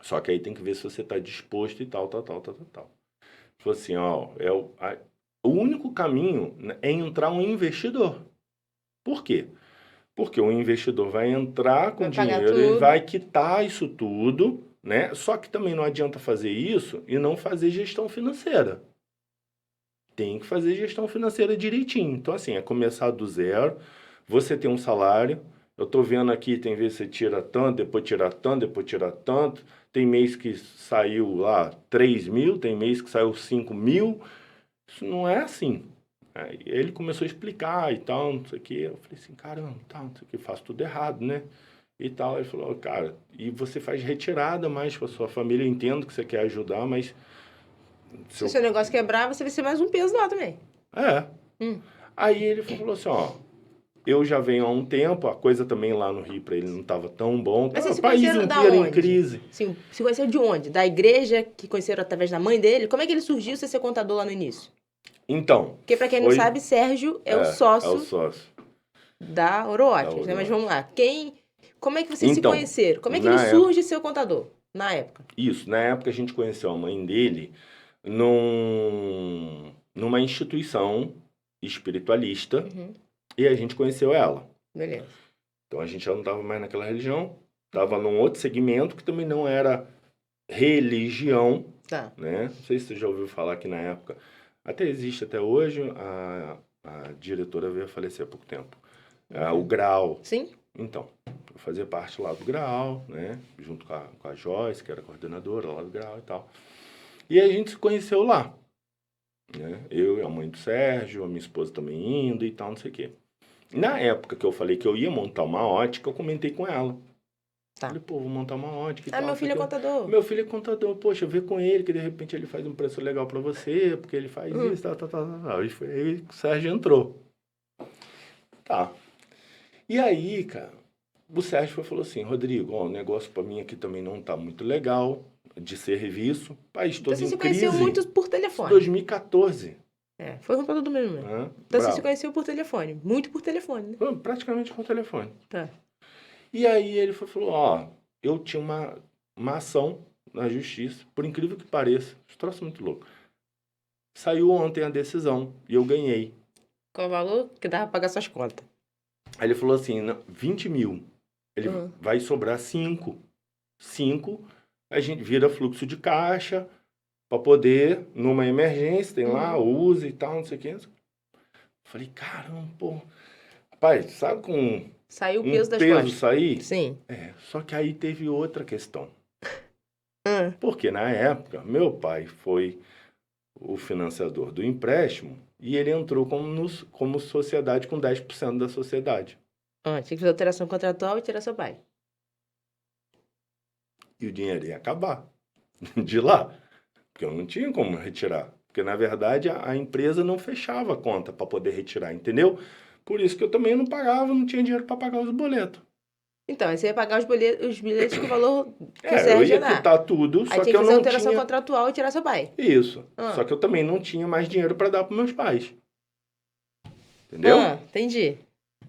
Só que aí tem que ver se você tá disposto e tal. Falou assim, o único caminho é entrar um investidor. Por quê? Porque o investidor vai entrar com dinheiro, ele vai quitar isso tudo, né? Só que também não adianta fazer isso e não fazer gestão financeira. tem que fazer gestão financeira direitinho. Então, assim, é começar do zero, você tem um salário, eu tô vendo aqui, tem vezes que você tira tanto, depois tira tanto, depois tira tanto, tem mês que saiu lá 3 mil, tem mês que saiu 5 mil, isso não é assim. Aí ele começou a explicar e tal, não sei o que, eu falei assim, caramba, tá, não sei o que, faço tudo errado, né? E tal, ele falou, cara, e você faz retirada mais com a sua família, eu entendo que você quer ajudar, mas... Se o seu negócio quebrar, você vai ser mais um peso lá também. É. Hum. Aí ele falou assim, ó, eu já venho há um tempo, a coisa também lá no Rio para ele não estava tão bom, Mas tá, vocês o se país conheceram da inteiro em onde? crise. Sim, se conheceram de onde? Da igreja, que conheceram através da mãe dele? Como é que ele surgiu você ser contador lá no início? Então, Porque, pra quem não foi... sabe, Sérgio é o É o sócio sócio da Ouro da Óticas, né? Mas Aurora. vamos lá. Como é que vocês se Então, conheceram? Como é que ele na época, surge ser contador? Na época. isso, na época a gente conheceu a mãe dele numa instituição espiritualista Uhum. e a gente conheceu ela. Beleza. Então a gente já não estava mais naquela religião, estava num outro segmento que também não era religião, Tá. né? Não sei se você já ouviu falar que na época, até existe até hoje, a diretora veio a falecer há pouco tempo. O Graal. Sim? Então, eu fazia parte lá do Graal, né? Junto com a Joyce, que era coordenadora lá do Graal e tal. E a gente se conheceu lá, né? Eu e a mãe do Sérgio, a minha esposa também indo e tal, não sei o quê. Na época que eu falei que eu ia montar uma ótica, eu comentei com ela. Tá. Falei, pô, vou montar uma ótica e Ah, tal. meu não sei filho é o quê. contador. Meu filho é contador, poxa, vê com ele que de repente ele faz um preço legal pra você, porque ele faz isso, tal, tal, tal, tal. E foi aí que o Sérgio entrou. Tá. E aí, cara, o Sérgio falou assim, Rodrigo, ó, o negócio pra mim aqui também não tá muito legal, de serviço, país Então todo você em se conheceu crise. muito por Isso telefone. 2014. É, foi contador do mesmo, né? Né? Então você se Bravo. conheceu por telefone. Muito por telefone, né? Foi praticamente por telefone. Tá. E aí ele falou, ó, eu tinha uma ação na justiça, por incrível que pareça, esse troço é muito louco. Saiu ontem a decisão e eu ganhei. Qual o valor que dava pra pagar suas contas? Aí ele falou assim, 20 mil. Ele vai sobrar 5. 5, a gente vira fluxo de caixa para poder, numa emergência, tem lá, usa e tal, não sei o que. Falei, caramba, pô. Rapaz, sabe com Saiu o um peso das peso costas. sair? Sim. É, só que aí teve outra questão. Ah, Porque na época, meu pai foi o financiador do empréstimo e ele entrou como sociedade com 10% da sociedade. tinha que fazer alteração contratual e tirar seu pai. E o dinheiro ia acabar de lá. Porque eu não tinha como retirar. Porque, na verdade, a empresa não fechava a conta para poder retirar, entendeu? Por isso que eu também não pagava, não tinha dinheiro para pagar os boletos. Então, aí você ia pagar os bilhetes com o valor que o Eu Sérgio ia ia dar. quitar tudo, Aí só tinha que que eu fazer não alteração tinha... contratual e tirar seu pai. Isso. Ah. Só que eu também não tinha mais dinheiro para dar para meus pais. Entendeu? Entendi.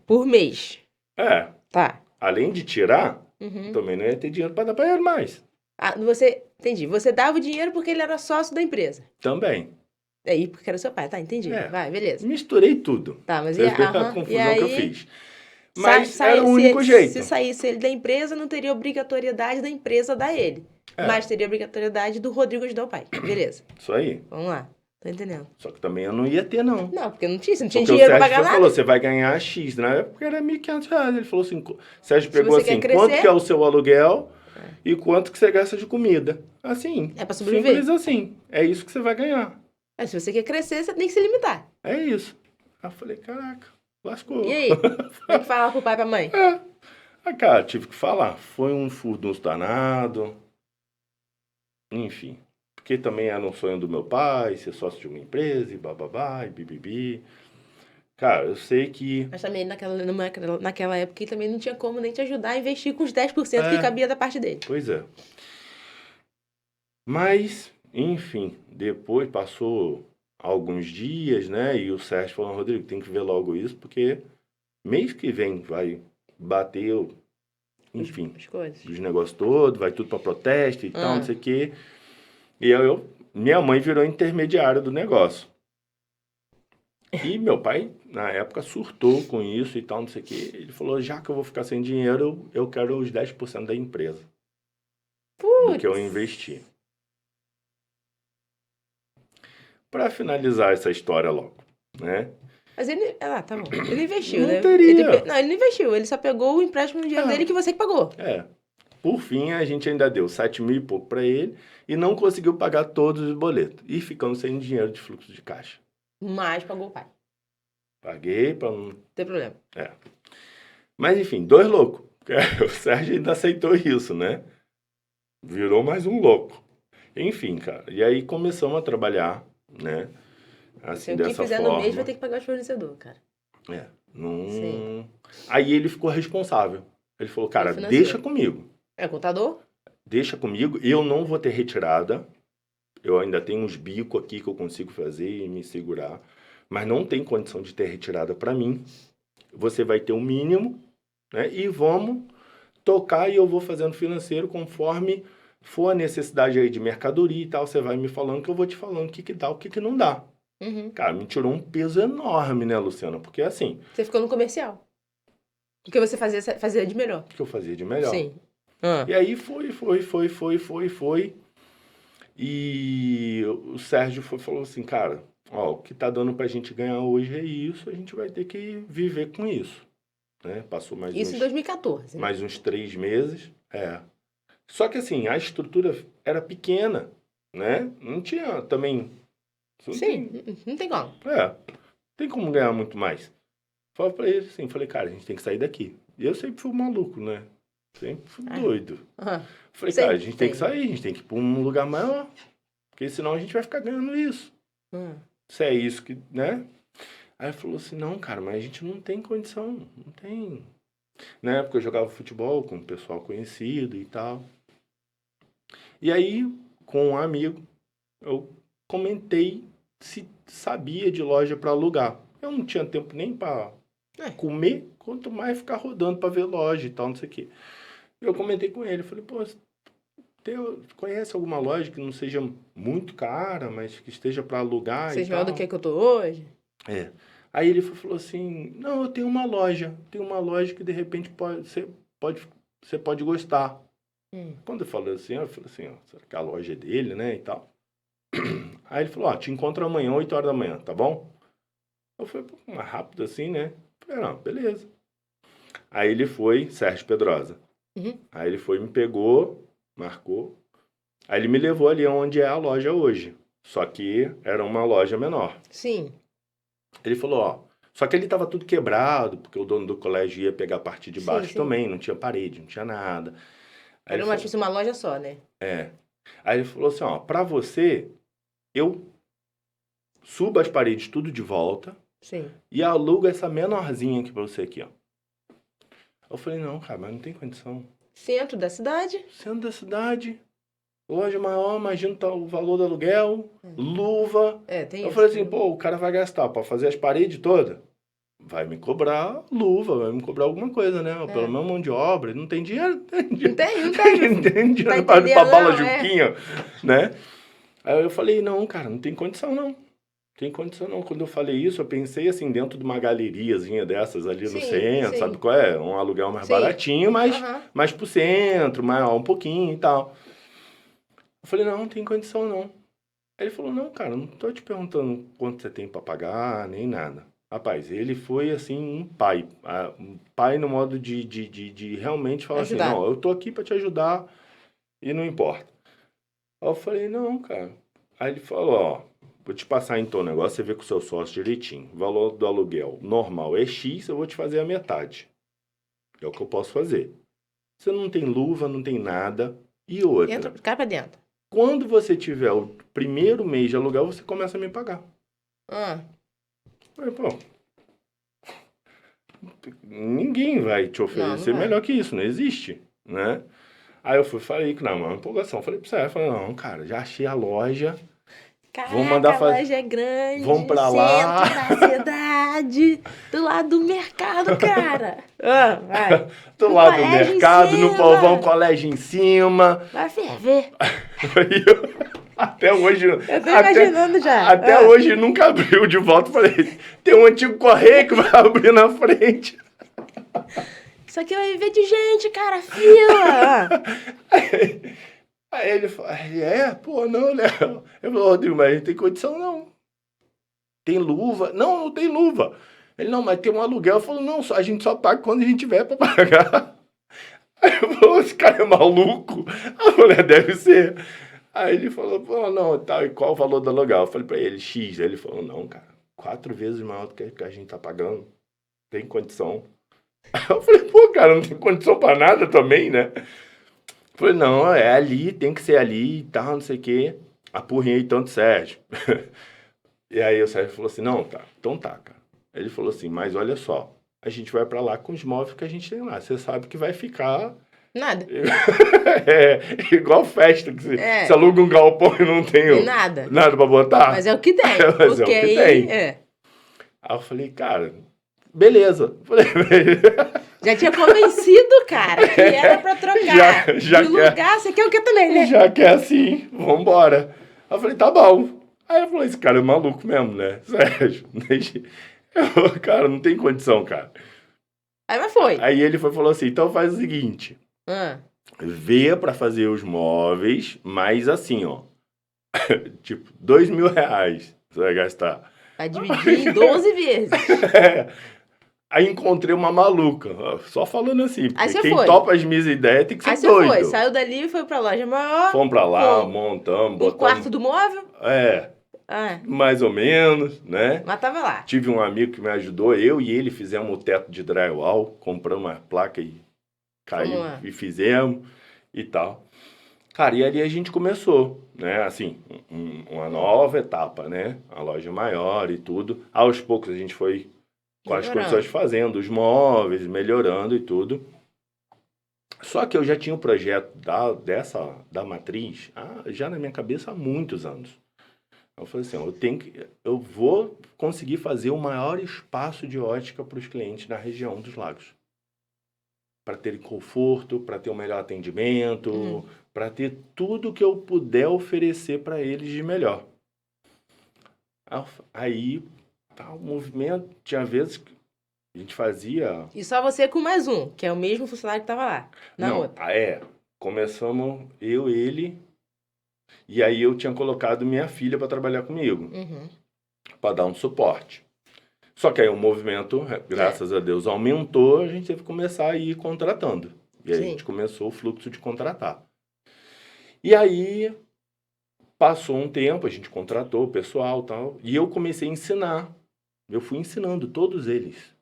Por mês. É. Tá. Além de tirar, também não ia ter dinheiro para dar para ele mais. Entendi. Você dava o dinheiro porque ele era sócio da empresa. Também. Aí, porque era seu pai. Tá, entendi. Vai, beleza. Misturei tudo. Tá, mas Você vê a confusão que eu fiz. Mas era o único jeito. Se saísse ele da empresa, não teria obrigatoriedade da empresa dar ele. Mas teria obrigatoriedade do Rodrigo ajudar o pai. Beleza. Isso aí. Vamos lá. Tô entendendo. Só que também eu não ia ter, não. Não, porque não tinha Porque dinheiro pra o pagar Sérgio nada. falou, você vai ganhar X. Na época era R$ 1.500. Ele falou assim, o Sérgio pegou você assim, quer crescer, quanto que é o seu aluguel e quanto que você gasta de comida. Assim. É pra sobreviver. Simples assim. É isso que você vai ganhar. Se você quer crescer, você tem que se limitar. É isso. Aí eu falei, caraca, lascou. E aí? Como é que falava pro pai e pra mãe? Cara, tive que falar. Foi um furdunço danado. Enfim. Porque também era um sonho do meu pai, ser sócio de uma empresa, e bababá, e bibibi. Cara, eu sei que... Mas também naquela época ele também não tinha como nem te ajudar a investir com os 10% que cabia da parte dele. Pois é. Mas, enfim, depois passou alguns dias, né? E o Sérgio falou, Rodrigo, tem que ver logo isso, porque mês que vem vai bater, enfim, os negócios todos, vai tudo para protesto e tal, não sei o quê. E minha mãe virou intermediária do negócio. E meu pai, na época, surtou com isso e tal, não sei o quê. Ele falou, já que eu vou ficar sem dinheiro, eu quero os 10% da empresa. Do que eu investi. para finalizar essa história logo, né? Mas ele... Ah, tá bom. Ele investiu, Não né? teria. Não, ele não investiu. Ele só pegou o empréstimo do dinheiro dele que você que pagou. Por fim, a gente ainda deu 7 mil e pouco para ele e não conseguiu pagar todos os boletos. E ficamos sem dinheiro de fluxo de caixa. Mas pagou o pai. Paguei para não... Não tem problema. Mas enfim, 2 loucos. O Sérgio ainda aceitou isso, né? Virou mais um louco. Enfim, cara. E aí começamos a trabalhar, né? Assim, Se o que dessa fizer forma. no mês vai ter que pagar o fornecedor, cara. Sim. Aí ele ficou responsável. Ele falou, cara, financeiro. deixa comigo. É contador? Deixa comigo, eu não vou ter retirada. Eu ainda tenho uns bicos aqui que eu consigo fazer e me segurar. Mas não tem condição de ter retirada para mim. Você vai ter o mínimo, né? E vamos tocar e eu vou fazendo financeiro conforme for a necessidade aí de mercadoria e tal. Você vai me falando que eu vou te falando o que dá, o que não dá. Uhum. Cara, me tirou um peso enorme, né, Luciana? Porque assim... Você ficou no comercial. O que você fazia de melhor. O que eu fazia de melhor. Sim. E aí foi. E o Sérgio falou assim, cara, ó, o que tá dando pra gente ganhar hoje é isso, a gente vai ter que viver com isso. Né? Passou mais Isso em 2014. Né? mais uns 3 meses. Só que assim, a estrutura era pequena, né? Não tinha também... Não tem como. Tem como ganhar muito mais. Falei pra ele assim, falei, cara, a gente tem que sair daqui. E eu sempre fui maluco, né? Sempre fui doido. Falei, cara, a gente tem que sair, a gente tem que ir pra um lugar maior. Porque senão a gente vai ficar ganhando isso. Se é isso que, né? Aí ele falou assim, não, cara, mas a gente não tem condição, não tem. Na época eu jogava futebol com o pessoal conhecido e tal. E aí, com um amigo, eu comentei se sabia de loja para alugar. Eu não tinha tempo nem para comer, quanto mais ficar rodando para ver loja e tal, não sei o quê. Eu comentei com ele, falei, pô, conhece alguma loja que não seja muito cara, mas que esteja para alugar seja e tal? maior do que eu tô hoje? Aí ele falou assim, não, eu tenho uma loja que de repente você pode gostar. Quando eu falei assim, ó, será que a loja é dele, né, e tal? Aí ele falou, te encontro amanhã, 8 horas da manhã, tá bom? Eu falei, pô, mais rápido assim, né? Eu falei, não, beleza. Aí ele foi, Sérgio Pedrosa. Aí ele foi, me pegou, marcou. Aí ele me levou ali onde é a loja hoje. Só que era uma loja menor. Sim. Ele falou, só que ele tava tudo quebrado, porque o dono do colégio ia pegar a parte de baixo também, não tinha parede, não tinha nada. Aí era uma loja só, né? Aí ele falou assim, pra você, eu subo as paredes tudo de volta. Sim. E alugo essa menorzinha aqui pra você aqui, ó. Eu falei, não, cara, mas não tem condição. Centro da cidade? Centro da cidade, loja maior, imagina o valor do aluguel, luva. Tem eu isso. falei assim, pô, o cara vai gastar pra fazer as paredes todas, vai me cobrar luva, vai me cobrar alguma coisa, né? Pelo menos mão de obra, não tem dinheiro. Não tem. Não tem dinheiro pra bala Juquinha, né? Aí eu falei, não, cara, não tem condição não. Tem condição não. Quando eu falei isso, eu pensei assim, dentro de uma galeriazinha dessas ali no centro, sabe qual é? Um aluguel mais baratinho, mas mais pro centro, maior um pouquinho e tal. Eu falei, não tem condição não. Aí ele falou, não, cara, não tô te perguntando quanto você tem pra pagar, nem nada. Rapaz, ele foi assim, um pai no modo de realmente falar assim, não, eu tô aqui pra te ajudar e não importa. Aí eu falei, não, cara. Aí ele falou, vou te passar então o negócio, você vê com o seu sócio direitinho. O valor do aluguel normal é X, eu vou te fazer a metade. É o que eu posso fazer. Você não tem luva, não tem nada. E outra. Cai pra dentro. Quando você tiver o primeiro mês de aluguel, você começa a me pagar. Falei, pô, ninguém vai te oferecer melhor que isso, não existe, né? Aí eu falei que não, uma empolgação. Falei pra você, falei, não, cara, já achei a loja. Caraca, vamos mandar a loja é grande. Vamos pra lá. Centro da cidade. Do lado do mercado, cara. Vai. Do lado do mercado, no povão, colégio em cima. Vai ferver. Até hoje... Eu tô imaginando já. Até hoje nunca abriu de volta. Falei, tem um antigo correio que vai abrir na frente. Isso aqui vai viver de gente, cara. Fila. Aí ele falou, pô, não, né? Eu falei, Rodrigo, mas a gente tem condição não. tem luva? Não, não tem luva. Ele, não, mas tem um aluguel. Eu falo, não, a gente só paga quando a gente tiver pra pagar. Aí eu falo, esse cara é maluco? A mulher deve ser. Aí ele falou, pô, não, tá, e qual o valor do aluguel? Eu falei pra ele, X. Aí ele falou, não, cara, 4 vezes maior do que a gente tá pagando. Tem condição. Aí eu falei, pô, cara, não tem condição pra nada também, né? Eu falei, não, é ali, tem que ser ali e tal, não sei o quê. Apurrinhei tanto Sérgio. E aí o Sérgio falou assim, não, tá, então tá, cara. Ele falou assim, mas olha só, a gente vai pra lá com os móveis que a gente tem lá. Você sabe que vai ficar... Nada. Igual festa, que É. você aluga um galpão e não tem Nada. nada pra botar. Mas é o que tem. Mas é o Porque que aí, tem. Aí eu falei, cara, beleza. Falei, já tinha convencido, cara, que era pra trocar já de lugar. Você quer o que também, né? já que é assim, vambora. Aí eu falei, tá bom. Aí eu falei, esse cara é maluco mesmo, né? Sérgio, cara, não tem condição, cara. Aí mas foi. Aí ele falou assim, então faz o seguinte, vê pra fazer os móveis, mas assim, ó, tipo, R$2.000 você vai gastar. Vai dividir em 12 vezes. Aí encontrei uma maluca, ó, só falando assim, porque Aí você quem foi. topa as minhas ideias tem que ser Aí você doido. foi, saiu dali e foi pra loja maior. Fomos pra lá, com montamos, um botamos... quarto do móvel. Mais ou menos, né? Mas tava lá. Tive um amigo que me ajudou, eu e ele fizemos o teto de drywall, compramos uma placa e caiu e fizemos e tal. Cara, e ali a gente começou, né? Assim, uma nova etapa, né? A loja maior e tudo. Aos poucos a gente foi com as condições fazendo os móveis, melhorando e tudo. Só que eu já tinha o projeto da matriz já na minha cabeça há muitos anos. Eu falei assim, eu vou conseguir fazer o maior espaço de ótica para os clientes na região dos lagos. Para terem conforto, para ter um melhor atendimento, para ter tudo que eu puder oferecer para eles de melhor. Aí, tá, o movimento, tinha vezes que a gente fazia... E só você com mais um, que é o mesmo funcionário que tava lá, na outra. Começamos eu, ele... E aí eu tinha colocado minha filha para trabalhar comigo, para dar um suporte. Só que aí o movimento, graças a Deus, aumentou, a gente teve que começar a ir contratando. E aí a gente começou o fluxo de contratar. E aí passou um tempo, a gente contratou o pessoal e tal, e eu comecei a ensinar. Eu fui ensinando todos eles,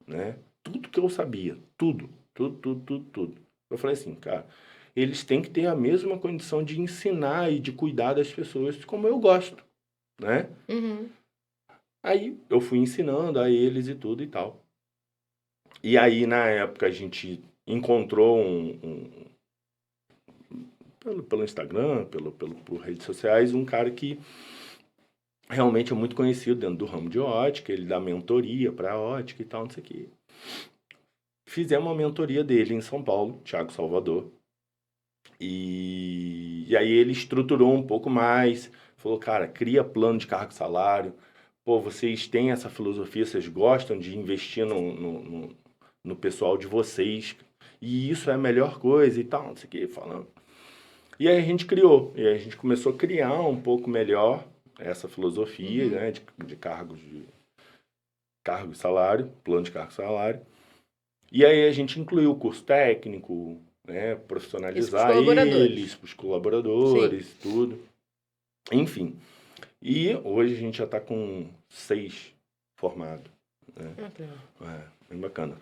né? Tudo que eu sabia, tudo. Eu falei assim, cara... Eles têm que ter a mesma condição de ensinar e de cuidar das pessoas como eu gosto, né? Aí eu fui ensinando a eles e tudo e tal. E aí, na época, a gente encontrou pelo Instagram, por redes sociais, um cara que realmente é muito conhecido dentro do ramo de ótica, ele dá mentoria para ótica e tal, não sei o quê. Fizemos uma mentoria dele em São Paulo, Thiago Salvador. E aí ele estruturou um pouco mais, falou, cara, cria plano de cargo e salário, pô, vocês têm essa filosofia, vocês gostam de investir no pessoal de vocês, e isso é a melhor coisa e tal, não sei o que, falando. E aí a gente criou, e aí a gente começou a criar um pouco melhor essa filosofia, né, de cargo e salário, plano de cargo e salário, e aí a gente incluiu o curso técnico, né, profissionalizar eles, os colaboradores, tudo. Enfim. E hoje a gente já está com 6 formados. Né? Bem bacana.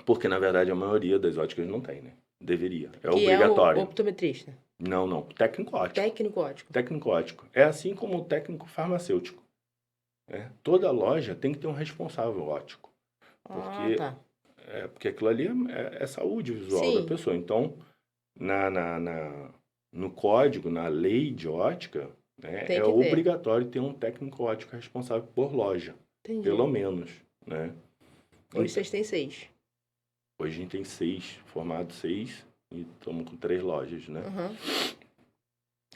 Porque, na verdade, a maioria das óticas não tem, né? Deveria. É obrigatório. É o optometrista? Não. Técnico ótico. Técnico ótico. É assim como o técnico farmacêutico. Né? Toda loja tem que ter um responsável ótico. Porque... porque aquilo ali é saúde visual da pessoa. Então, no código, na lei de ótica, né, é obrigatório ter um técnico ótico responsável por loja. Entendi. Pelo menos. Né? Hoje vocês têm 6. Hoje a gente tem 6, formado 6, e estamos com 3 lojas, né?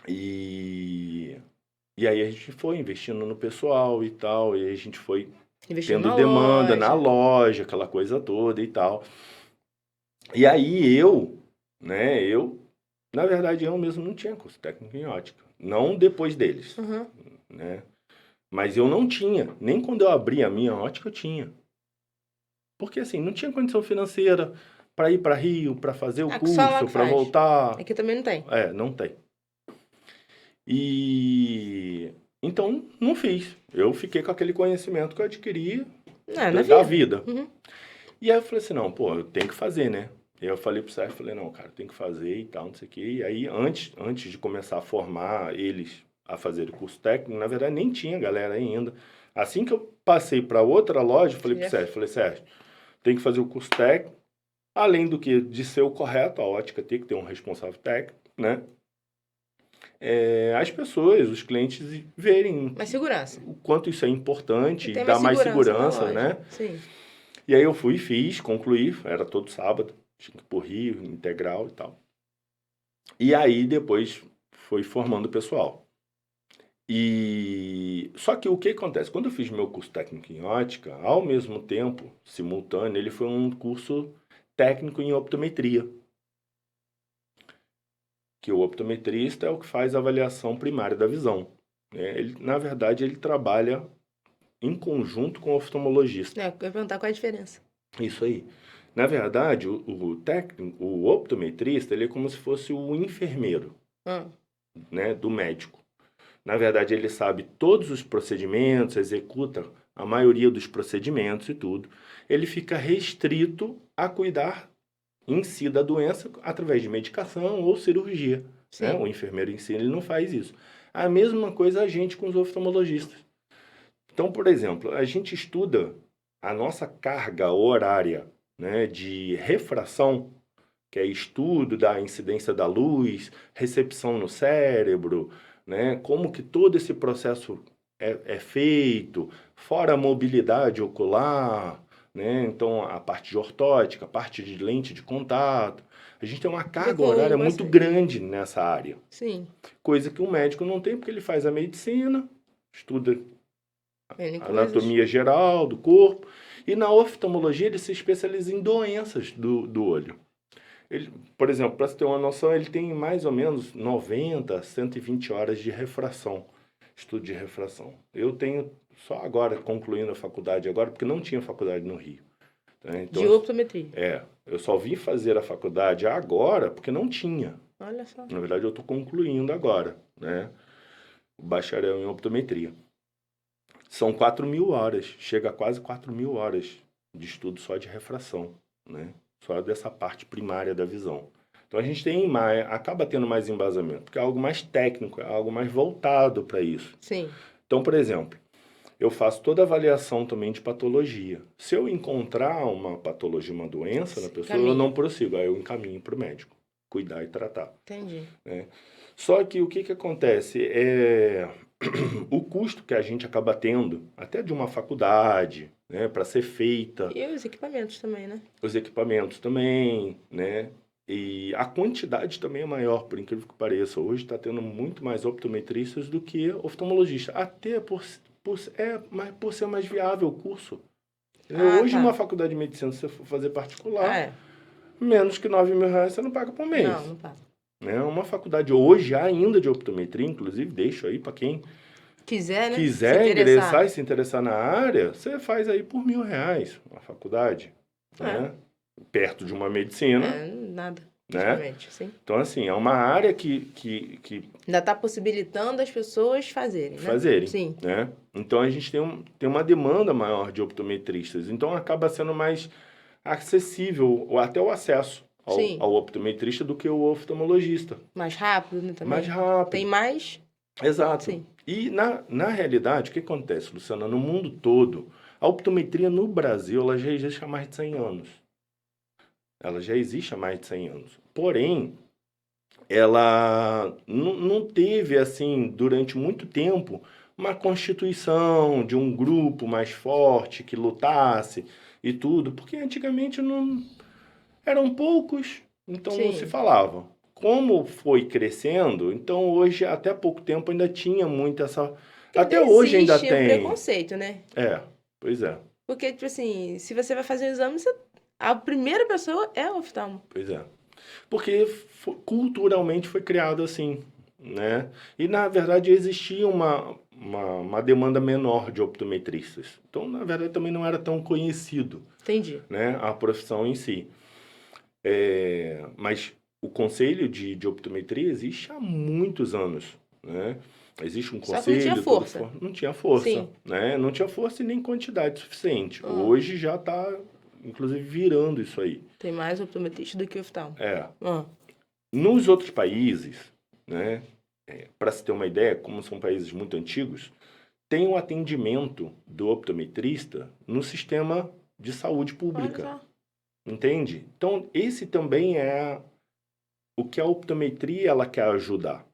E aí a gente foi investindo no pessoal e tal, e aí a gente foi... tendo demanda na loja, aquela coisa toda e tal. E aí na verdade, eu mesmo não tinha curso técnico em ótica. Não depois deles, né? Mas eu não tinha. Nem quando eu abri a minha ótica, eu tinha. Porque, assim, não tinha condição financeira para ir para Rio, para fazer o Que só lá curso, que para faz. voltar. Aqui também não tem. Não tem. E então não fiz. Eu fiquei com aquele conhecimento que eu adquiri Na da vida. vida. E aí eu falei assim, não, pô, eu tenho que fazer, né? E aí eu falei pro Sérgio, falei, não, cara, tem que fazer e tal, não sei o quê. E aí, antes de começar a formar eles a fazer o curso técnico, na verdade nem tinha galera ainda. Assim que eu passei para outra loja, eu falei pro Sérgio, Sérgio, tem que fazer o curso técnico, além do que de ser o correto, a ótica tem que ter um responsável técnico, né? As pessoas, os clientes verem Mais segurança. o quanto isso é importante E e dá mais segurança, né? Sim. E aí eu fui, fiz, concluí, era todo sábado, tinha que ir pro Rio, integral e tal. E aí depois foi formando o pessoal. E só que o que acontece? Quando eu fiz meu curso técnico em ótica, ao mesmo tempo, simultâneo, ele foi um curso técnico em optometria. Que o optometrista é o que faz a avaliação primária da visão. Ele, na verdade, ele trabalha em conjunto com o oftalmologista. Eu ia perguntar qual é a diferença. Isso aí. Na verdade, o técnico, o optometrista, ele é como se fosse o enfermeiro, né, do médico. Na verdade, ele sabe todos os procedimentos, executa a maioria dos procedimentos e tudo. Ele fica restrito a cuidar em si da doença através de medicação ou cirurgia. Né? O enfermeiro em si ele não faz isso. A mesma coisa a gente com os oftalmologistas. Então, por exemplo, a gente estuda a nossa carga horária, né, de refração, que é estudo da incidência da luz, recepção no cérebro, né, como que todo esse processo é feito, fora a mobilidade ocular, né? Então, a parte de ortótica, a parte de lente de contato. A gente tem uma carga horária muito grande nessa área. Sim. Coisa que o médico não tem, porque ele faz a medicina, estuda a anatomia geral do corpo. E na oftalmologia ele se especializa em doenças do olho. Ele, por exemplo, para você ter uma noção, ele tem mais ou menos 90, 120 horas de refração, estudo de refração. Eu tenho só agora, concluindo a faculdade agora, porque não tinha faculdade no Rio. Né? Então, de optometria? Eu só vim fazer a faculdade agora porque não tinha. Olha só. Na verdade, eu estou concluindo agora, né? O bacharel em optometria. São 4.000 horas, chega a quase 4.000 horas de estudo só de refração, né? Só dessa parte primária da visão. Então a gente tem mais, acaba tendo mais embasamento, porque é algo mais técnico, é algo mais voltado para isso. Sim. Então, por exemplo, eu faço toda a avaliação também de patologia. Se eu encontrar uma patologia, uma doença na pessoa, eu não prossigo, aí eu encaminho para o médico, cuidar e tratar. Entendi. Né? Só que o que acontece é o custo que a gente acaba tendo, até de uma faculdade, né, para ser feita. E os equipamentos também, né? Os equipamentos também, né? E a quantidade também é maior, por incrível que pareça. Hoje está tendo muito mais optometristas do que oftalmologistas. Até por ser mais viável o curso. Hoje, uma faculdade de medicina, se você for fazer particular, menos que R$9.000 você não paga por mês. Não paga. Né? Uma faculdade hoje ainda de optometria, inclusive, deixo aí para quem quiser, né? Quiser ingressar e se interessar na área, você faz aí por R$1.000 uma faculdade. Né? Perto de uma medicina. Nada. Né? Sim. Então, assim, é uma área que ainda está possibilitando as pessoas fazerem, né? Fazerem. Sim. Né? Então, a gente tem uma demanda maior de optometristas. Então, acaba sendo mais acessível, ou até o acesso ao optometrista do que o oftalmologista. Mais rápido, né? Também. Mais rápido. Tem mais... Exato. Sim. E, na realidade, o que acontece, Luciana? No mundo todo, a optometria no Brasil, ela já existe há mais de 100 anos. Ela já existe há mais de 100 anos. Porém, ela não teve, assim, durante muito tempo, uma constituição de um grupo mais forte que lutasse e tudo, porque antigamente não eram poucos, então não se falava. Como foi crescendo, então hoje, até pouco tempo, ainda tinha muito essa... Até hoje ainda tem. Existe preconceito, né? Pois é. Porque, tipo assim, se você vai fazer um exame, a primeira pessoa é o oftalmo. Pois é. Porque culturalmente foi criado assim, né? E, na verdade, existia uma demanda menor de optometristas. Então, na verdade, também não era tão conhecido, Entendi. né, a profissão em si. Mas o conselho de optometria existe há muitos anos, né? Existe um Só que não tinha conselho, força. não tinha força, Sim. né? Não tinha força e nem quantidade suficiente. Ah. Hoje já está, inclusive, virando isso aí. Tem mais optometrista do que oftalmo. Ah. Nos outros países, né, para se ter uma ideia, como são países muito antigos, tem o atendimento do optometrista no sistema de saúde pública. Olha só. Entende? Então, esse também é o que a optometria ela quer ajudar.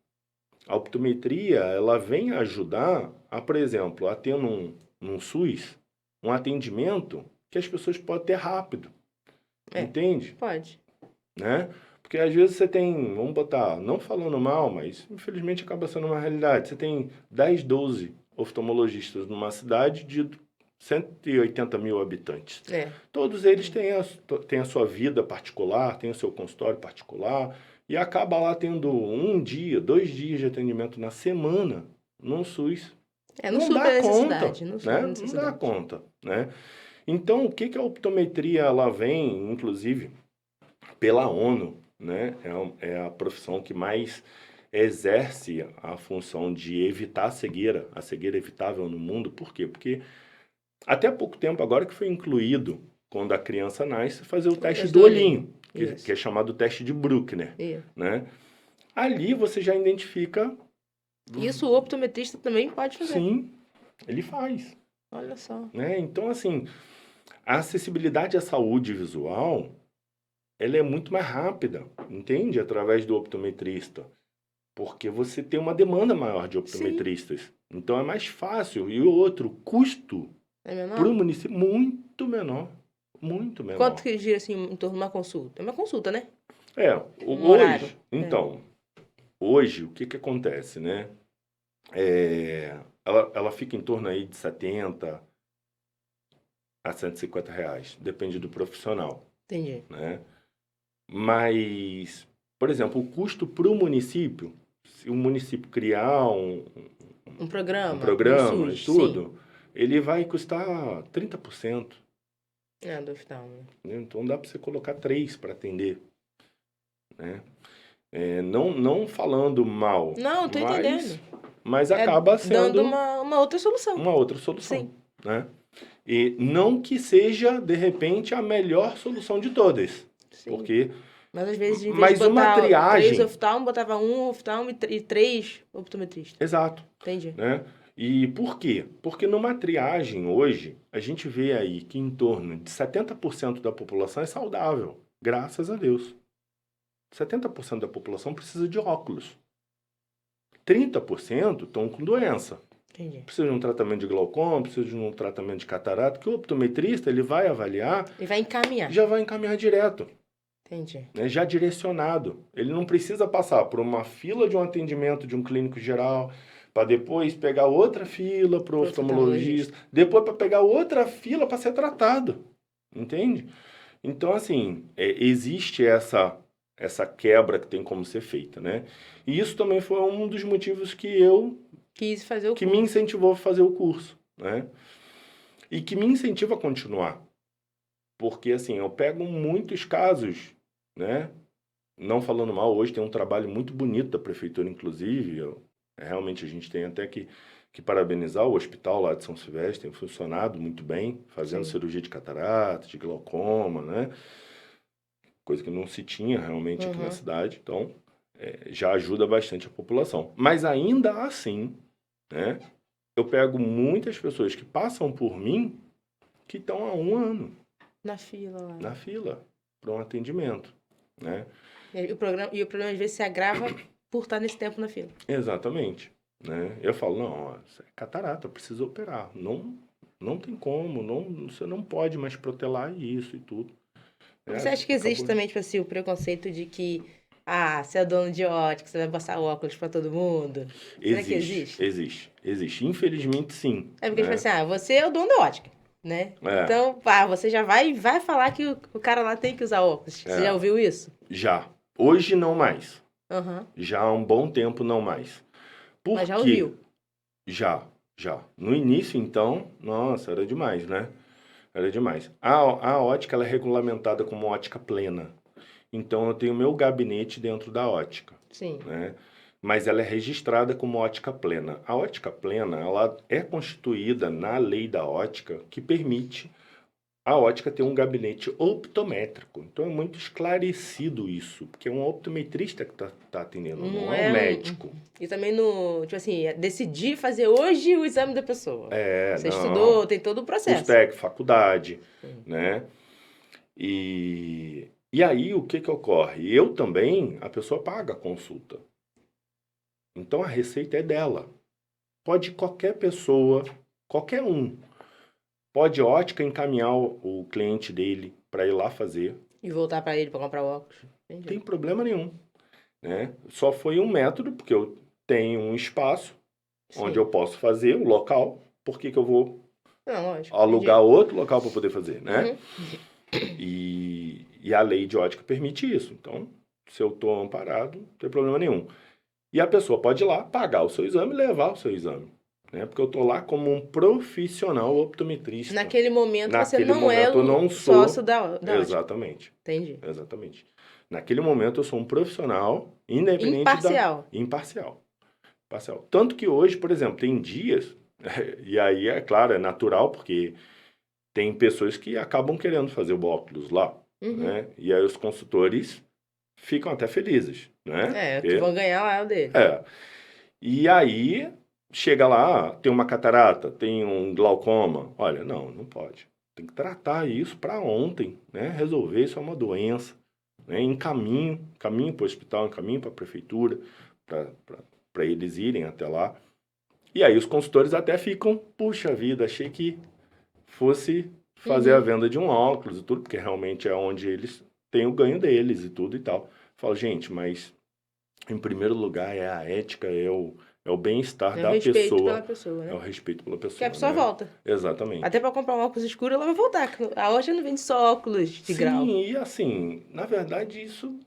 A optometria, ela vem ajudar a, por exemplo, a ter num SUS um atendimento que as pessoas podem ter rápido. Entende? Pode. Né? Porque às vezes você tem, vamos botar, não falando mal, mas infelizmente acaba sendo uma realidade. Você tem 10, 12 oftalmologistas numa cidade de 180 mil habitantes. Todos eles têm a sua vida particular, têm o seu consultório particular, e acaba lá tendo 1 dia, 2 dias de atendimento na semana no SUS. Não dá conta, né? Não dá conta, né? Então, o que a optometria ela vem, inclusive, pela ONU, né? É a profissão que mais exerce a função de evitar a cegueira evitável no mundo. Por quê? Porque até há pouco tempo, agora que foi incluído, quando a criança nasce, fazer o teste do olhinho, que é chamado teste de Bruckner, né? Ali você já identifica... Isso o optometrista também pode fazer? Sim, ele faz. Olha só. Né? Então, assim, a acessibilidade à saúde visual, ela é muito mais rápida, entende? Através do optometrista. Porque você tem uma demanda maior de optometristas. Sim. Então, é mais fácil. E o outro, custo para o município, muito menor. Muito menor. Quanto que gira, assim, em torno de uma consulta? É uma consulta, né? Hoje... Então, hoje, o que acontece, né? Ela fica em torno aí de 70 a 150 reais. Depende do profissional. Entendi. Né? Mas, por exemplo, o custo para o município, se o município criar um programa e tudo, sim, ele vai custar 30%. Do oftalmo. Então dá para você colocar 3 para atender. Né? Não falando mal. Não, estou entendendo. Mas acaba sendo... Dando uma outra solução. Uma outra solução. Sim. Né? E não que seja, de repente, a melhor solução de todas. Sim. Porque... Mas às vezes, em vez de botar 3 oftalmos, botava 1 oftalmo e 3 optometristas. Exato. Entendi. Né? E por quê? Porque numa triagem hoje, a gente vê aí que em torno de 70% da população é saudável. Graças a Deus. 70% da população precisa de óculos. 30% estão com doença. Entendi. Precisa de um tratamento de glaucoma, precisa de um tratamento de catarata, que o optometrista ele vai avaliar... E vai encaminhar. Já vai encaminhar direto. Entendi. Né, já direcionado. Ele não precisa passar por uma fila de um atendimento de um clínico geral, para depois pegar outra fila para o oftalmologista, depois para pegar outra fila para ser tratado. Entende? Então, assim, existe essa quebra que tem como ser feita, né? E isso também foi um dos motivos que eu... Quis fazer o curso. Que me incentivou a fazer o curso, né? E que me incentiva a continuar. Porque, assim, eu pego muitos casos, né? Não falando mal, hoje tem um trabalho muito bonito da prefeitura, inclusive. Realmente a gente tem até que parabenizar o hospital lá de São Silvestre, tem funcionado muito bem, fazendo cirurgia de catarata, de glaucoma, né? Coisa que não se tinha realmente aqui na cidade. Então, já ajuda bastante a população. Mas ainda assim, né? Eu pego muitas pessoas que passam por mim que estão há 1 ano. Na fila lá. Na fila, para um atendimento, né? E o problema às vezes se agrava por estar nesse tempo na fila. Exatamente. Né? Eu falo, não, isso é catarata, eu preciso operar. Não tem como, você não pode mais protelar isso e tudo. Você acha que existe também, tipo assim, o preconceito de que, você é dono de ótica, você vai passar óculos para todo mundo? Será que existe? Existe. Infelizmente, sim. Porque, tipo assim, você é o dono da ótica, né? Então, você já vai falar que o cara lá tem que usar óculos. Você já ouviu isso? Já. Hoje, não mais. Uhum. Já há um bom tempo, não mais. Mas já ouviu? Já. Já. No início, então, nossa, era demais, né? Era demais. A ótica, ela é regulamentada como ótica plena. Então, eu tenho meu gabinete dentro da ótica, Sim. né? Mas ela é registrada como ótica plena. A ótica plena, ela é constituída na lei da ótica que permite a ótica ter um gabinete optométrico. Então, é muito esclarecido isso, porque é um optometrista que tá atendendo, não é um médico. E também no, tipo assim, decidir fazer hoje o exame da pessoa. Você Não. estudou, tem todo o processo. Curso técnico, faculdade, né? E aí, o que ocorre? Eu também, a pessoa paga a consulta. Então, a receita é dela. Pode qualquer pessoa, qualquer um, pode ótica encaminhar o cliente dele para ir lá fazer. E voltar para ele para comprar óculos. Entendi. Não tem problema nenhum, né? Só foi um método, porque eu tenho um espaço onde eu posso fazer, o local. Por que eu vou alugar outro local para poder fazer, né? E a lei de ótica permite isso. Então, se eu estou amparado, não tem problema nenhum. E a pessoa pode ir lá, pagar o seu exame e levar o seu exame. Né? Porque eu estou lá como um profissional optometrista. Naquele momento você não é o sócio da ótica. Exatamente. Entendi. Exatamente. Naquele momento eu sou um profissional independente Imparcial. Tanto que hoje, por exemplo, tem dias, e aí é claro, é natural, porque tem pessoas que acabam querendo fazer o óculos lá, né? E aí os consultores ficam até felizes, né? Que vão ganhar lá o dele. E aí, chega lá, tem uma catarata, tem um glaucoma. Olha, não pode. Tem que tratar isso para ontem, né? Resolver, isso é uma doença. Né? Caminho para o hospital, caminho para a prefeitura, para eles irem até lá. E aí os consultores até ficam, puxa vida, achei que fosse fazer a venda de um óculos e tudo, porque realmente é onde eles têm o ganho deles e tudo e tal. Falo, gente, mas em primeiro lugar é a ética, é o bem-estar da pessoa. É o respeito pela pessoa, né? É o respeito pela pessoa. Que a pessoa volta. Exatamente. Até para comprar um óculos escuro, ela vai voltar. A loja não vende só óculos de grau. Sim, e assim, na verdade, isso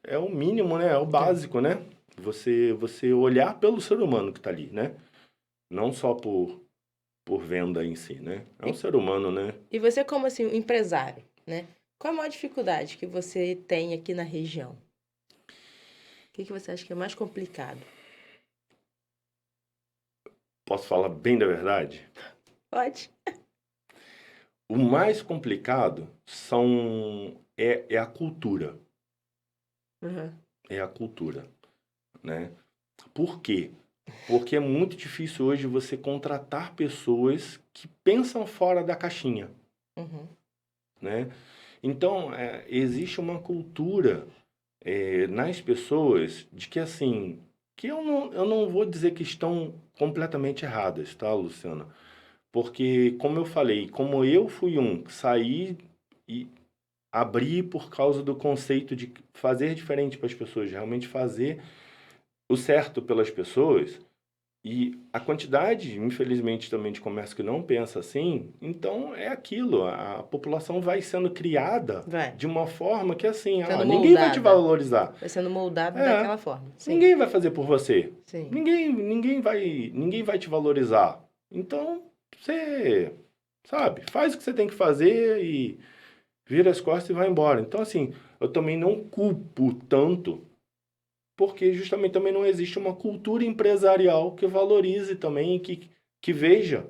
é o mínimo, né? É o básico, né? Você olhar pelo ser humano que está ali, né? Não só por venda em si, né? É um ser humano, né? E você como, assim, um empresário, né? Qual a maior dificuldade que você tem aqui na região? O que você acha que é mais complicado? Posso falar bem da verdade? Pode. O mais complicado é a cultura. É a cultura, né? Por quê? Porque é muito difícil hoje você contratar pessoas que pensam fora da caixinha, né? Então, existe uma cultura nas pessoas de que, assim, que eu não vou dizer que estão completamente erradas, tá, Luciana? Porque, como eu falei, como eu fui que saí e abri por causa do conceito de fazer diferente para as pessoas, realmente fazer o certo pelas pessoas, e a quantidade, infelizmente, também de comércio que não pensa assim, então é aquilo, a população vai sendo criada de uma forma que assim, ninguém vai te valorizar. Vai sendo moldado daquela forma. Sim. Ninguém vai fazer por você. Sim. Ninguém vai te valorizar. Então, você, sabe, faz o que você tem que fazer e vira as costas e vai embora. Então, assim, eu também não culpo tanto, porque justamente também não existe uma cultura empresarial que valorize também, que veja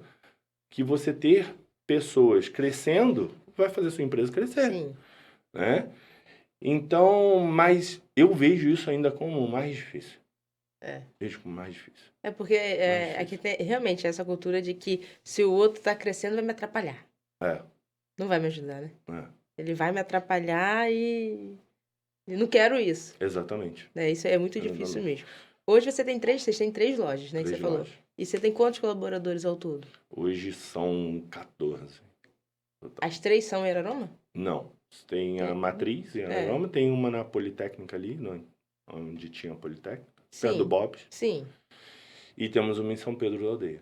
que você ter pessoas crescendo vai fazer sua empresa crescer. Sim. Né? Então, mas eu vejo isso ainda como mais difícil. Vejo como mais difícil. É porque aqui tem realmente essa cultura de que se o outro está crescendo, vai me atrapalhar. Não vai me ajudar, né? Ele vai me atrapalhar e não quero isso. Exatamente. Isso é muito difícil mesmo. Hoje vocês têm três lojas, né? Que você falou. E você tem quantos colaboradores ao todo? Hoje são 14. As 3 são em Ararama? Não. Tem a matriz em Ararama, tem uma na Politécnica ali, onde tinha a Politécnica, perto do Bob's. Sim. E temos uma em São Pedro da Aldeia.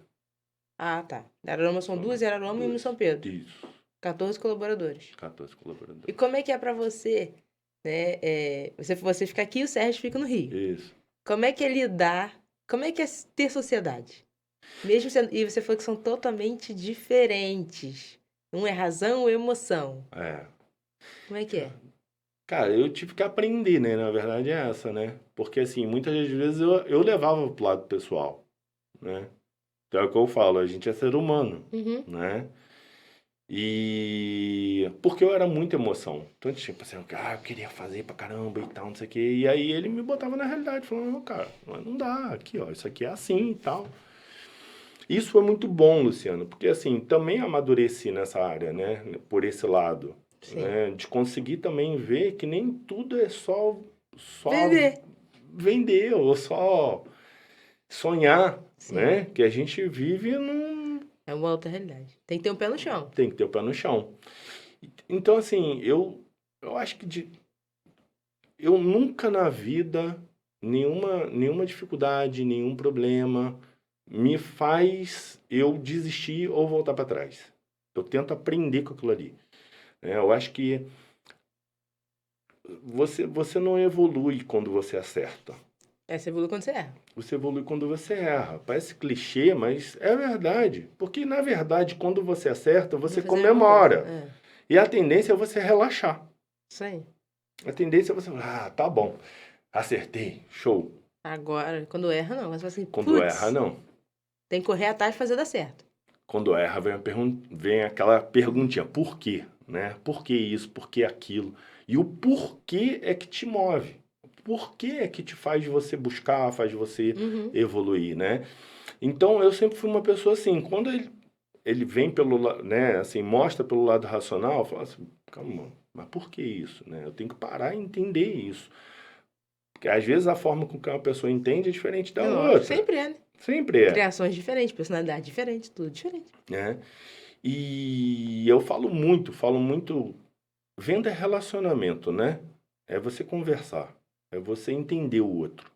Ah, tá. Em Ararama são 2, em Ararama e uma em São Pedro. Isso. 14 colaboradores. 14 colaboradores. E como é que é pra você, né? Você fica aqui e o Sérgio fica no Rio. Isso. Como é que é lidar? Como é que é ter sociedade? E você falou que são totalmente diferentes. Um é razão ou emoção. É. Como é que é? Cara, eu tive que aprender, né? Na verdade é essa, né? Porque, assim, muitas das vezes eu levava pro lado pessoal, né? Então é o que eu falo, a gente é ser humano, Uhum. né? E porque eu era muita emoção. Então, tipo assim, eu queria fazer pra caramba e tal, não sei o quê. E aí ele me botava na realidade, falando, não, cara, não dá, aqui, ó, isso aqui é assim e tal. Isso foi muito bom, Luciano, porque assim, também amadureci nessa área, né? Por esse lado, Sim. né? De conseguir também ver que nem tudo é só Vender. vender ou só sonhar, Sim. né? Que a gente vive num... É uma outra realidade. Tem que ter um pé no chão. Tem que ter o pé no chão. Então, assim, eu acho que eu nunca na vida, nenhuma dificuldade, nenhum problema me faz eu desistir ou voltar para trás. Eu tento aprender com aquilo ali. Né? Eu acho que você não evolui quando você acerta. Você evolui quando você erra. Você evolui quando você erra. Parece clichê, mas é verdade. Porque, na verdade, quando você acerta, Vou você fazer a mesma coisa. comemora. E a tendência é você relaxar. Isso aí. A tendência é você falar, tá bom, acertei, show. Agora, quando erra, não. Mas assim, Quando erra, putz, não. tem que correr atrás e fazer dar certo. Quando erra, vem aquela perguntinha, por quê? Né? Por que isso? Por que aquilo? E o porquê é que te move. O porquê é que te faz você buscar, faz você Uhum. evoluir, né? Então, eu sempre fui uma pessoa assim, quando ele vem né, assim, mostra pelo lado racional, eu falo assim, calma, mas por que isso, né? Eu tenho que parar e entender isso. Porque às vezes a forma com que uma pessoa entende é diferente da É lógico, outra. sempre é, né? Sempre é, Criações diferentes, personalidade diferente, tudo diferente. né? E eu falo muito, venda é relacionamento, né? É você conversar, é você entender o outro.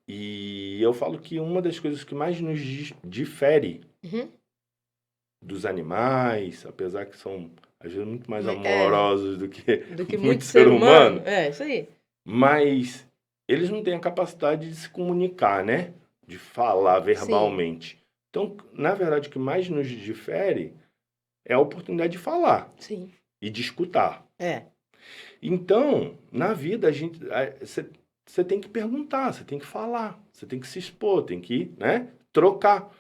E eu falo que uma das coisas que mais nos difere Uhum. dos animais, apesar que são às vezes muito mais É, amorosos do que do que muito muito ser ser humano. humano, É, isso aí. mas eles não têm a capacidade de se comunicar, né? De falar Sim, verbalmente. Então, na verdade, o que mais nos difere é a oportunidade de falar sim. e de escutar. É. Então, na vida, você tem que perguntar, você tem que falar, você tem que se expor, tem que, né, trocar.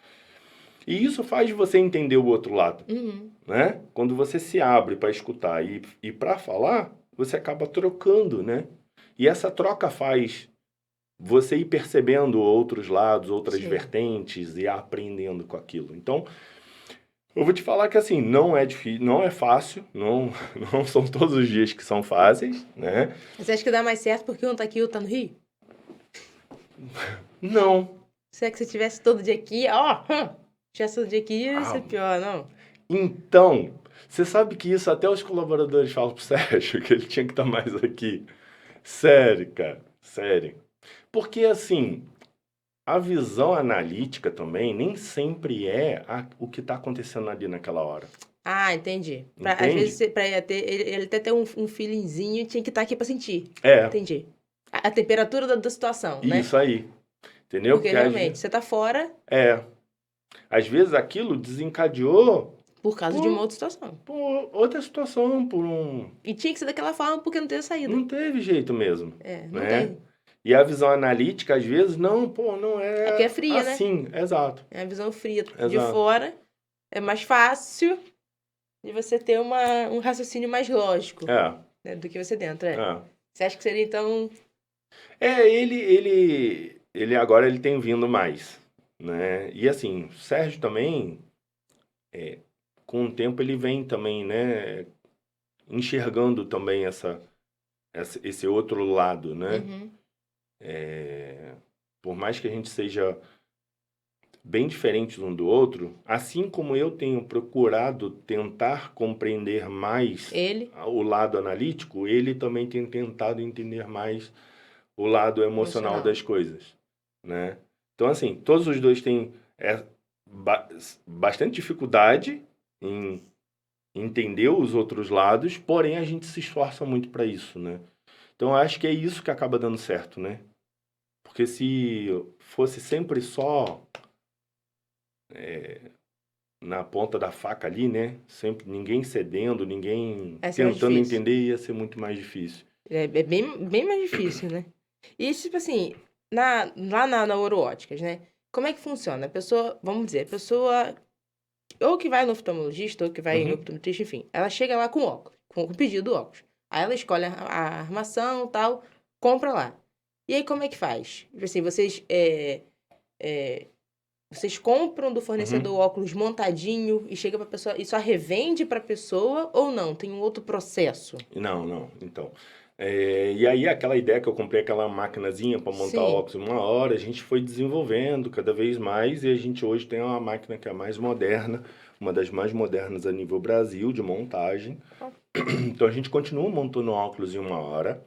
E isso faz você entender o outro lado, Uhum. né? Quando você se abre para escutar e para falar, você acaba trocando, né? E essa troca faz você ir percebendo outros lados, outras Sim. vertentes e aprendendo com aquilo. Então, eu vou te falar que assim, não é difícil, não é fácil, não, não são todos os dias que são fáceis, né? Você acha que dá mais certo porque um tá aqui e o outro tá no Rio? Não. Se é que você tivesse todo dia aqui, ó, tivesse todo dia aqui, ia Ah, ser pior, não? então, você sabe que isso até os colaboradores falam pro Sérgio, que ele tinha que estar mais aqui. Sério, cara, sério. Porque assim, a visão analítica também nem sempre é o que está acontecendo ali naquela hora. Ah, entendi. Às vezes, Entende? pra ele até ter um feelingzinho, tinha que estar aqui pra sentir. É, Entendi. A temperatura da situação, né? isso aí. Entendeu? Porque Porque realmente, você tá fora é, às vezes aquilo desencadeou por causa de uma por, outra situação. por outra situação, por um. E tinha que ser daquela forma porque não teve saída. Não teve jeito mesmo, É, não né? tem. E a visão analítica, às vezes, não, pô, não É porque é é fria, né? assim. Exato, É a visão fria de exato. fora. É mais fácil de você ter um raciocínio mais lógico, É, né, do que você dentro, é. é. Você acha que seria, então... Ele agora ele tem vindo mais, né? E assim, o Sérgio também, com o tempo ele vem também, né? Enxergando também esse outro lado, né? Uhum, Por mais que a gente seja bem diferentes um do outro, assim como eu tenho procurado tentar compreender mais ele, o lado analítico, ele também tem tentado entender mais o lado emocional emocional. das coisas, né? Então, assim, todos os dois têm ba- bastante dificuldade em entender os outros lados, porém a gente se esforça muito para isso, né? Então, eu acho que é isso que acaba dando certo, né? Porque se fosse sempre só na ponta da faca ali, né? Sempre ninguém cedendo, ninguém Essa é mais tentando difícil. entender, ia ser muito mais difícil. É bem mais difícil, né? E, tipo assim, lá na Neuroóticas, né? Como é que funciona? A pessoa, vamos dizer, a pessoa ou que vai no oftalmologista, ou que vai em Uhum. optometrista, enfim. Ela chega lá com óculos, com o pedido do óculos. Aí ela escolhe a armação e tal, compra lá. E aí, como é que faz? Tipo assim, vocês compram do fornecedor o óculos montadinho e chega pra pessoa e só revende pra pessoa ou não? Tem um outro processo? Não. Então, e aí aquela ideia que eu comprei aquela maquinazinha para montar Sim, óculos em uma hora, a gente foi desenvolvendo cada vez mais e a gente hoje tem uma máquina que é a mais moderna, uma das mais modernas a nível Brasil de montagem. Então a gente continua montando óculos em uma hora.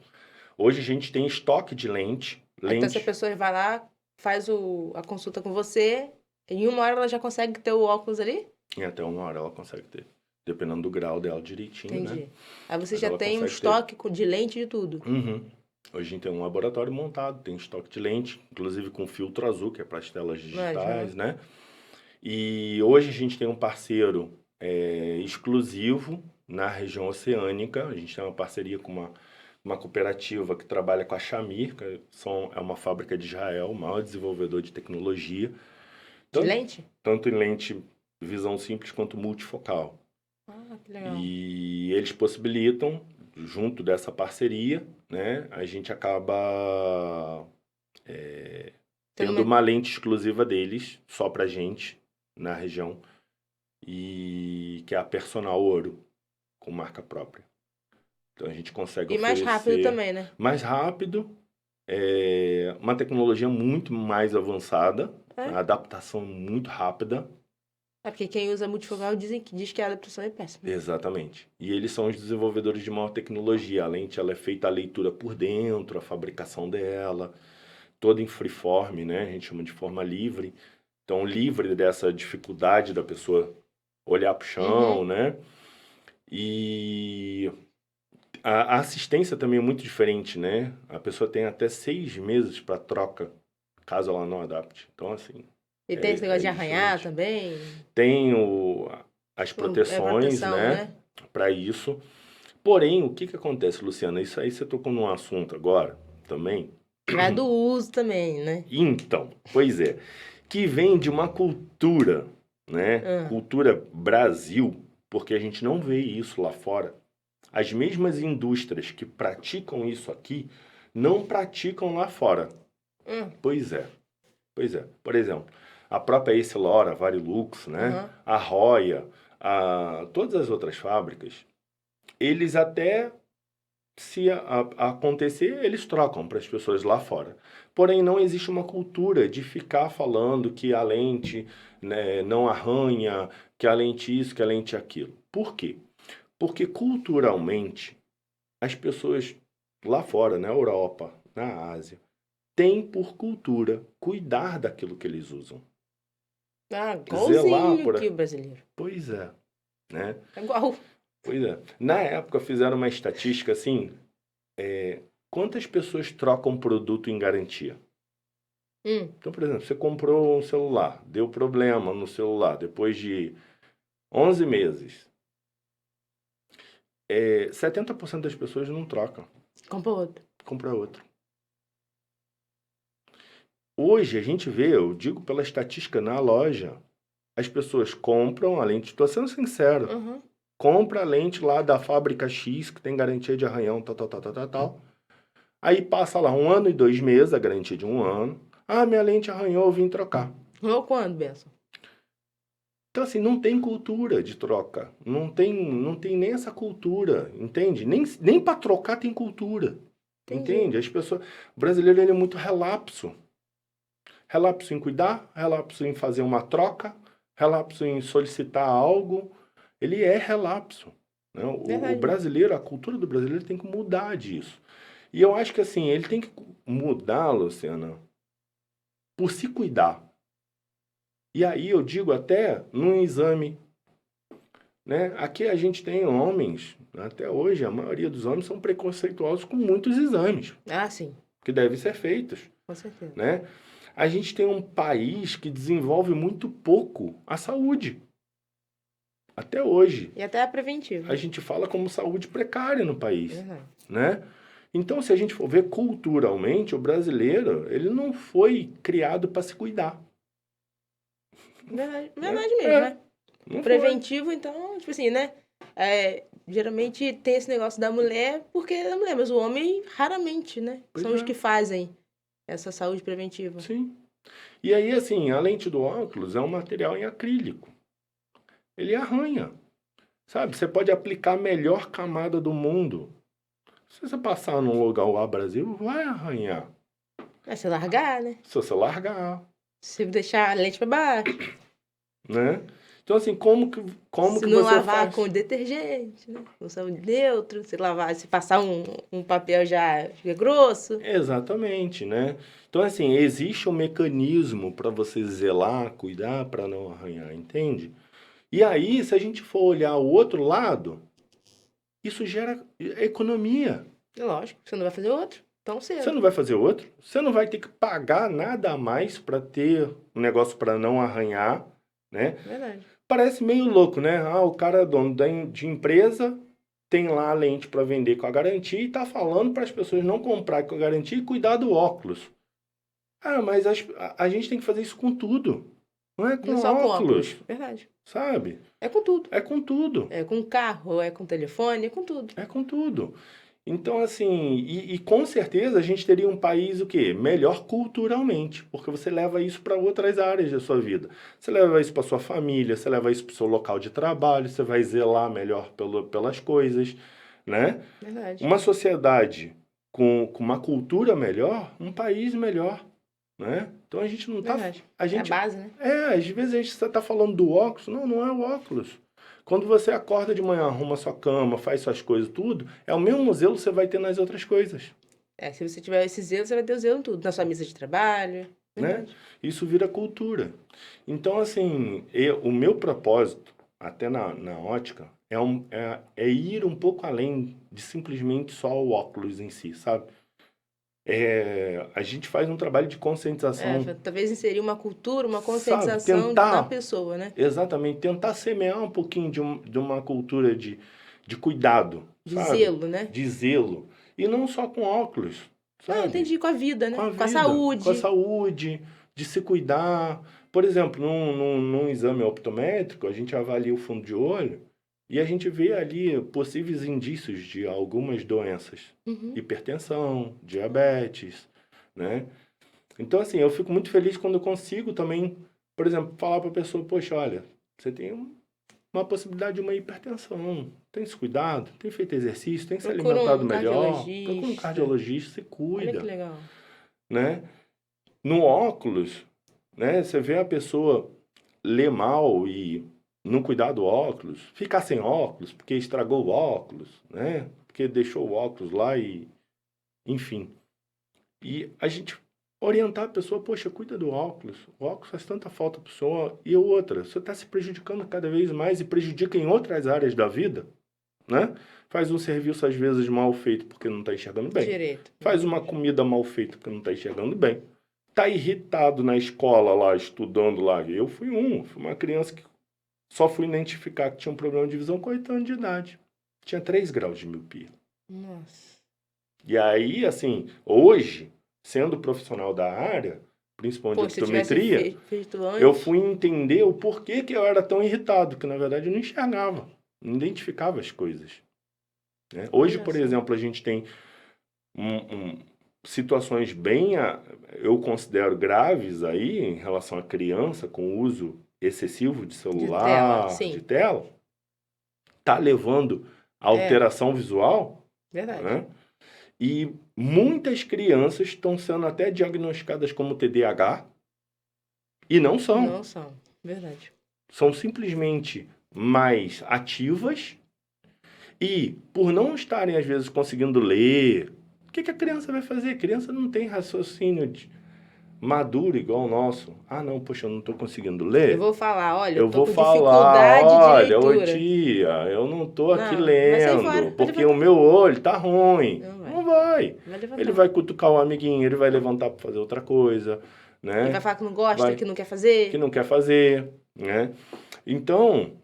Hoje a gente tem estoque de então se a lente pessoa vai lá, faz a consulta com você, em uma hora ela já consegue ter o óculos ali? em até uma hora ela consegue ter, dependendo do grau dela direitinho, né? Entendi. Aí você Mas já ela tem um consegue ter. estoque de lente de tudo. Uhum. Hoje a gente tem um laboratório montado, tem estoque de lente, inclusive com filtro azul, que é para as telas Mas, digitais, né? E hoje a gente tem um parceiro exclusivo na região oceânica. A gente tem uma parceria com uma cooperativa que trabalha com a Shamir, é uma fábrica de Israel, o maior desenvolvedor de tecnologia, de tanto, lente? tanto em lente visão simples quanto multifocal. Ah, que legal. E eles possibilitam, junto dessa parceria, né, a gente acaba Tendo tendo uma... uma lente exclusiva deles, só pra gente, na região, e que é a Personal Ouro, com marca própria. Então a gente consegue E mais rápido oferecer também, né? mais rápido, uma tecnologia muito mais avançada, É. a adaptação muito rápida. É porque quem usa multifocal diz que a adaptação é péssima. Exatamente. E eles são os desenvolvedores de maior tecnologia. A lente ela é feita a leitura por dentro, a fabricação dela, toda em freeform, né? A gente chama de forma livre. Então, livre dessa dificuldade da pessoa olhar para o chão, Uhum. né? E a assistência também é muito diferente, né? A pessoa tem até 6 meses para troca, caso ela não adapte. Então, assim, E tem esse negócio de arranhar diferente. também. Tem as É proteções, proteção, né? né? Para isso. Porém, o que que acontece, Luciana? Isso aí você tocou num assunto agora também. Que vai do uso também, né? Então, pois é, que vem de uma cultura, né? Ah, Cultura Brasil, porque a gente não vê isso lá fora. As mesmas indústrias que praticam isso aqui não praticam lá fora. hum, Pois é, pois é. Por exemplo, a própria Essilor, a Varilux, né? aham. A Roya, todas as outras fábricas, eles até se acontecer, eles trocam para as pessoas lá fora. Porém, não existe uma cultura de ficar falando que a lente, né, não arranha, que a lente isso, que a lente aquilo. Por quê? Porque culturalmente, as pessoas lá fora, na Europa, na Ásia, têm por cultura cuidar daquilo que eles usam. Ah, Zelar igualzinho por... aqui o brasileiro. Pois é, né? É igual. Pois é. Na época fizeram uma estatística assim, quantas pessoas trocam produto em garantia? Hum, Então, por exemplo, você comprou um celular, deu problema no celular, depois de 11 meses, 70% das pessoas não trocam, compra outro. compra outro. Hoje a gente vê, eu digo pela estatística na loja, as pessoas compram a lente, estou sendo sincero, Uhum. compra a lente lá da fábrica X, que tem garantia de arranhão, tal. Aí passa lá 1 ano e 2 meses, a garantia de 1 ano. Ah, minha lente arranhou, eu vim trocar. Ou quando, Benção? Então, assim, não tem cultura de troca. Não tem nem essa cultura, entende? Nem para trocar tem cultura, Entendi. entende? As pessoas... O brasileiro, ele é muito relapso. Relapso em cuidar, relapso em fazer uma troca, relapso em solicitar algo. Ele é relapso, né? O Verdade. brasileiro, a cultura do brasileiro tem que mudar disso. E eu acho que, assim, ele tem que mudar, Luciana, por se cuidar. E aí eu digo até num exame, né? Aqui a gente tem homens, até hoje a maioria dos homens são preconceituosos com muitos exames Ah, sim. que devem ser feitos, Com certeza. né? A gente tem um país que desenvolve muito pouco a saúde. Até hoje. E até a preventiva. A gente fala como saúde precária no país, Verdade. né? Então, se a gente for ver culturalmente, o brasileiro, ele não foi criado para se cuidar. Verdade mesmo, né? Não Preventivo, então, tipo assim, né? Geralmente tem esse negócio da mulher, porque é da mulher, mas o homem raramente, né? Pois São os é. que fazem essa saúde preventiva. Sim. E aí, assim, a lente do óculos é um material em acrílico. Ele arranha. Sabe? Você pode aplicar a melhor camada do mundo. Se você passar num lugar abrasivo, vai arranhar. É se largar, né? Se você largar, Se deixar a lente pra baixo. né? Então, assim, como Se que não você lavar faz? com detergente, né? Com sabão neutro. Se lavar, se passar um papel já fica grosso. Exatamente, né? Então, assim, existe um mecanismo para você zelar, cuidar, para não arranhar, entende? E aí, se a gente for olhar o outro lado, isso gera economia. Lógico, você não vai fazer outro tão cedo. Você não vai fazer outro, você não vai ter que pagar nada a mais para ter um negócio para não arranhar, né? Verdade. Parece meio louco, né? Ah, o cara é dono de empresa, tem lá a lente para vender com a garantia e tá falando para as pessoas não comprar com a garantia e cuidar do óculos. Ah, mas a gente tem que fazer isso com tudo. Não é com Não é só com óculos, óculos. Verdade. sabe? É com tudo. É com tudo. É com carro, é com telefone, é com tudo. É com tudo. Então, assim, e com certeza a gente teria um país o quê? Melhor culturalmente, porque você leva isso para outras áreas da sua vida. Você leva isso para sua família, você leva isso para o seu local de trabalho, você vai zelar melhor pelas coisas, né? Verdade. Uma sociedade com uma cultura melhor, um país melhor, né? Então a gente não tá... Verdade. A gente, É a base, né? às vezes a gente está falando do óculos. Não, não é o óculos. Quando você acorda de manhã, arruma sua cama, faz suas coisas, tudo, é o mesmo zelo que você vai ter nas outras coisas, Se você tiver esse zelo, você vai ter o zelo em tudo. Na sua mesa de trabalho. né? Verdade. Isso vira cultura. Então, assim, o meu propósito, até na ótica, é ir um pouco além de simplesmente só o óculos em si, sabe? A gente faz um trabalho de conscientização. Talvez inserir uma cultura, uma Sabe, conscientização tentar- da pessoa, né? Exatamente, tentar semear um pouquinho de uma cultura de cuidado, De sabe? zelo, né? De zelo. E não só com óculos, Não, sabe? entendi, com a vida, né? Com a Com a vida, saúde. com a saúde, de se cuidar. Por exemplo, num exame optométrico, a gente avalia o fundo de olho e a gente vê ali possíveis indícios de algumas doenças. Uhum. Hipertensão, diabetes, né? Então, assim, eu fico muito feliz quando eu consigo também, por exemplo, falar para a pessoa, poxa, olha, você tem uma possibilidade de uma hipertensão, tem se cuidado, tem feito exercício, tem se Procura alimentado um melhor, cardiologista. procura um cardiologista, se Olha que cuida, legal. né? No óculos, né, você vê a pessoa ler mal e não cuidar do óculos, ficar sem óculos porque estragou o óculos, né? Porque deixou o óculos lá e... Enfim. E a gente orientar a pessoa, poxa, cuida do óculos. O óculos faz tanta falta para o senhor. E outra, você está se prejudicando cada vez mais e prejudica em outras áreas da vida, né? Faz um serviço às vezes mal feito porque não está enxergando bem. Direito. Faz uma comida mal feita porque não está enxergando bem. Tá irritado na escola lá, estudando lá. Eu fui uma criança que só fui identificar que tinha um problema de visão com 8 anos de idade. Tinha 3 graus de miopia. Nossa. E aí, assim, hoje, sendo profissional da área, principalmente de Se tivesse optometria, feito antes... eu fui entender o porquê que eu era tão irritado, que na verdade eu não enxergava, não identificava as coisas, né? Hoje, por exemplo, a gente tem situações bem, eu considero graves aí, em relação à criança com uso excessivo de celular, de tela, tá levando a alteração visual, Verdade. né? E muitas crianças estão sendo até diagnosticadas como TDAH e não são. Não são, verdade. São simplesmente mais ativas e, por não estarem, às vezes, conseguindo ler, o que a criança vai fazer? A criança não tem raciocínio maduro igual o nosso. Ah, não, poxa, eu não estou conseguindo ler. Eu vou falar, olha, eu tô vou com falar, dificuldade olha, de leitura. ô tia, eu não estou aqui Não, vai sair fora, lendo, vai porque levantar. o meu olho tá ruim. Não vai. Não vai. Vai levantar. Ele vai cutucar o amiguinho, ele vai levantar para fazer outra coisa, né? E vai falar que não gosta, Vai- que não quer fazer. Que não quer fazer, né? Então,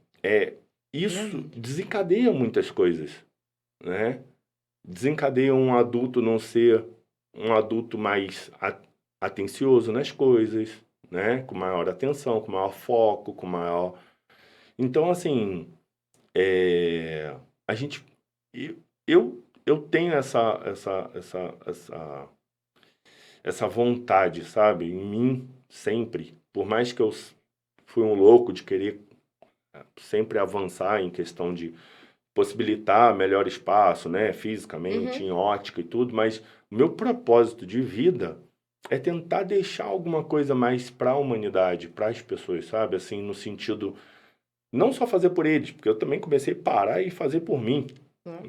isso desencadeia muitas coisas, né? Desencadeia um adulto não ser um adulto mais atencioso nas coisas, né? Com maior atenção, com maior foco, com maior... Então, assim, a gente... Eu tenho essa vontade, sabe? Em mim, sempre. Por mais que eu fui um louco de querer sempre avançar em questão de possibilitar melhor espaço, né? Fisicamente, em ótica e tudo, mas o meu propósito de vida é tentar deixar alguma coisa mais para a humanidade, para as pessoas, sabe? Assim, no sentido, não só fazer por eles, porque eu também comecei a parar e fazer por mim,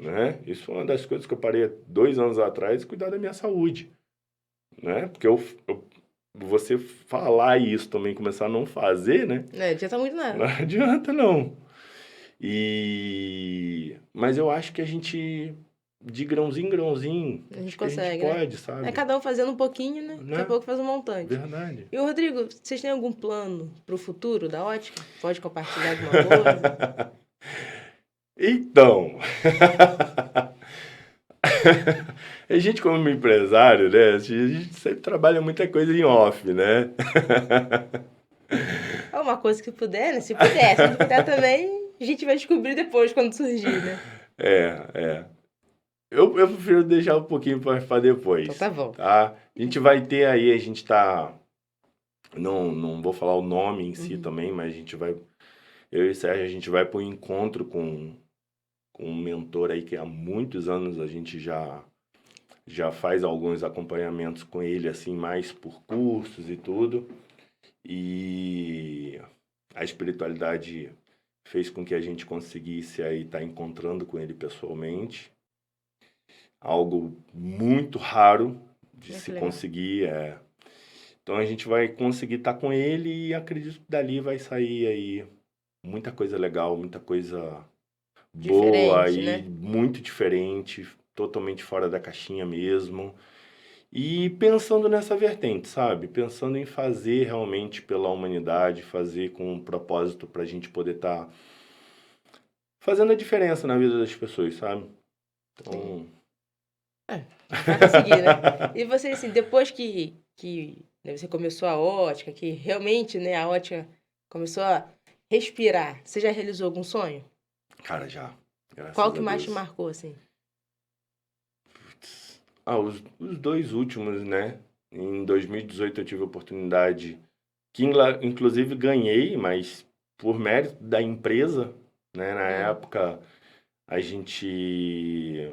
né? Isso foi uma das coisas que eu parei 2 anos atrás, cuidar da minha saúde, né? Porque você falar isso também, começar a não fazer, né? Não adianta muito Não nada. adianta, não. Mas eu acho que a gente, de grãozinho em grãozinho, A gente acho que a gente consegue, né? pode, sabe? É cada um fazendo um pouquinho, né? Daqui a Né? pouco faz um montante. Verdade. E o Rodrigo, vocês têm algum plano pro futuro da ótica? Pode compartilhar alguma coisa? Então, a gente como empresário, né? A gente sempre trabalha muita coisa em off, né? Alguma coisa que puder, né? Se puder. Se não puder também, a gente vai descobrir depois, quando surgir, né? É. Eu prefiro deixar um pouquinho para depois. Então tá bom. Tá? A gente vai ter aí, a gente tá... Não vou falar o nome em si também, mas a gente vai... Eu e o Sérgio, a gente vai para um encontro com um mentor aí que há muitos anos a gente já faz alguns acompanhamentos com ele, assim, mais por cursos e tudo. E a espiritualidade fez com que a gente conseguisse aí estar encontrando com ele pessoalmente. Algo muito raro de se legal. conseguir. Então a gente vai conseguir estar com ele e acredito que dali vai sair aí muita coisa legal, muita coisa boa Diferente, e né? muito diferente, totalmente fora da caixinha mesmo. E pensando nessa vertente, sabe? Pensando em fazer realmente pela humanidade, fazer com um propósito para a gente poder estar fazendo a diferença na vida das pessoas, sabe? Então, Vai conseguir, né? E você, assim, depois que né, você começou a ótica, que realmente, né, a ótica começou a respirar, você já realizou algum sonho? cara, já, graças Qual a que mais te Deus. marcou, assim? Os 2 últimos, né? Em 2018 eu tive a oportunidade, que inclusive ganhei, mas por mérito da empresa, né? Na época a gente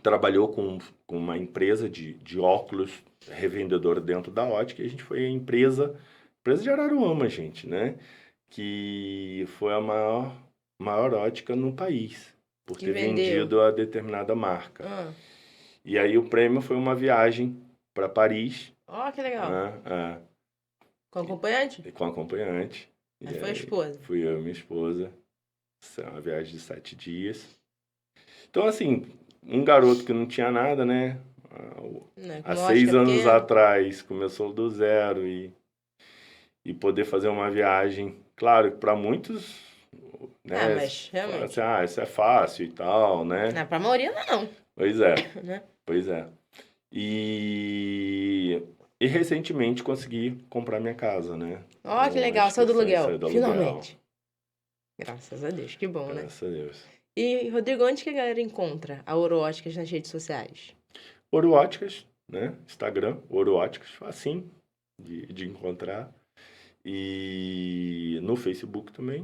trabalhou com uma empresa de óculos revendedora dentro da ótica, e a gente foi a empresa de Araruama, gente, né? Que foi a maior ótica no país, por Que ter vendeu? vendido a determinada marca. Ah, E aí o prêmio foi uma viagem para Paris, ó, que legal. né? Com acompanhante? Com acompanhante. Aí E foi a aí esposa. fui eu e minha esposa. Isso é uma viagem de 7 dias. Então, assim, um garoto que não tinha nada, né? Né? Há Com 6 ótica anos pequena. atrás, começou do zero e poder fazer uma viagem. Claro que para muitos, Ah, né? mas Fala realmente. assim, isso é fácil e tal, né? Não, pra maioria não, Pois é, né? pois é. E recentemente consegui comprar minha casa, né? Ó, que Então, legal, acho que saiu do isso aí aluguel. saiu do aluguel. Finalmente. Graças a Deus, que bom, né? Graças a Deus. E, Rodrigo, onde que a galera encontra a Ouro Óticas nas redes sociais? Ouro Óticas, né? Instagram, Ouro Óticas, facinho de encontrar. E no Facebook também,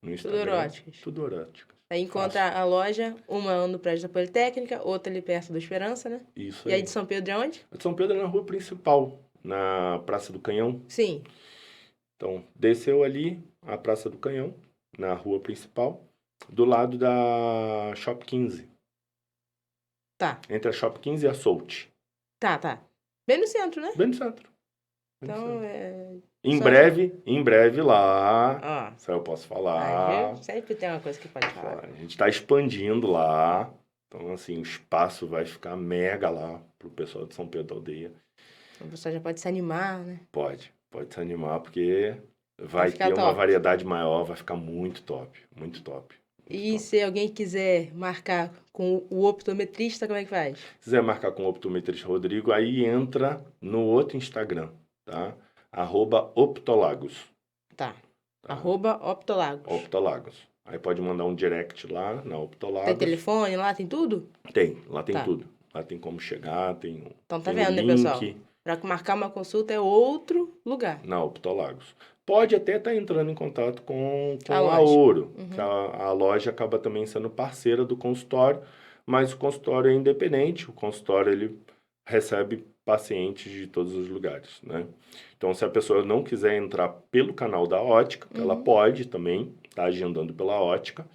no Tudo Ouro Instagram, Óticas. tudo Ouro Óticas. Aí encontra a loja, uma no prédio da Politécnica, outra ali perto da Esperança, né? Isso E aí aí. de São Pedro é onde? A de São Pedro é na rua principal, na Praça do Canhão. Sim. Então, desceu ali a Praça do Canhão, na rua principal, do lado da Shop 15. Tá, Entre a Shop 15 e a Soult. tá. Bem no centro, né? Bem no centro. Bem no Então, centro. é... Em breve lá, Ó, isso aí eu posso aí falar. sempre tem uma coisa que pode falar. A gente está expandindo lá. Então, assim, o espaço vai ficar mega lá pro pessoal de São Pedro da Aldeia. O pessoal já pode se animar, né? Pode se animar, porque vai ficar ter uma top. variedade maior, vai ficar muito top, muito top. E top. se alguém quiser marcar com o optometrista, como é que faz? Se quiser marcar com o optometrista Rodrigo, aí entra no outro Instagram, tá? @optolagos. Tá. Tá. @optolagos. Optolagos. Aí pode mandar um direct lá na Optolagos. Tem telefone lá, tem tudo? Tem, lá tem Tá. tudo. Lá tem como chegar, tem Então tá tem o vendo, né, link pessoal? Para marcar uma consulta é outro lugar. na Optolagos. Pode até estar entrando em contato com A a loja. Ouro, Uhum. que a loja acaba também sendo parceira do consultório, mas o consultório é independente, o consultório ele recebe pacientes de todos os lugares, né? Então, se a pessoa não quiser entrar pelo canal da ótica, ela pode também estar agendando pela ótica.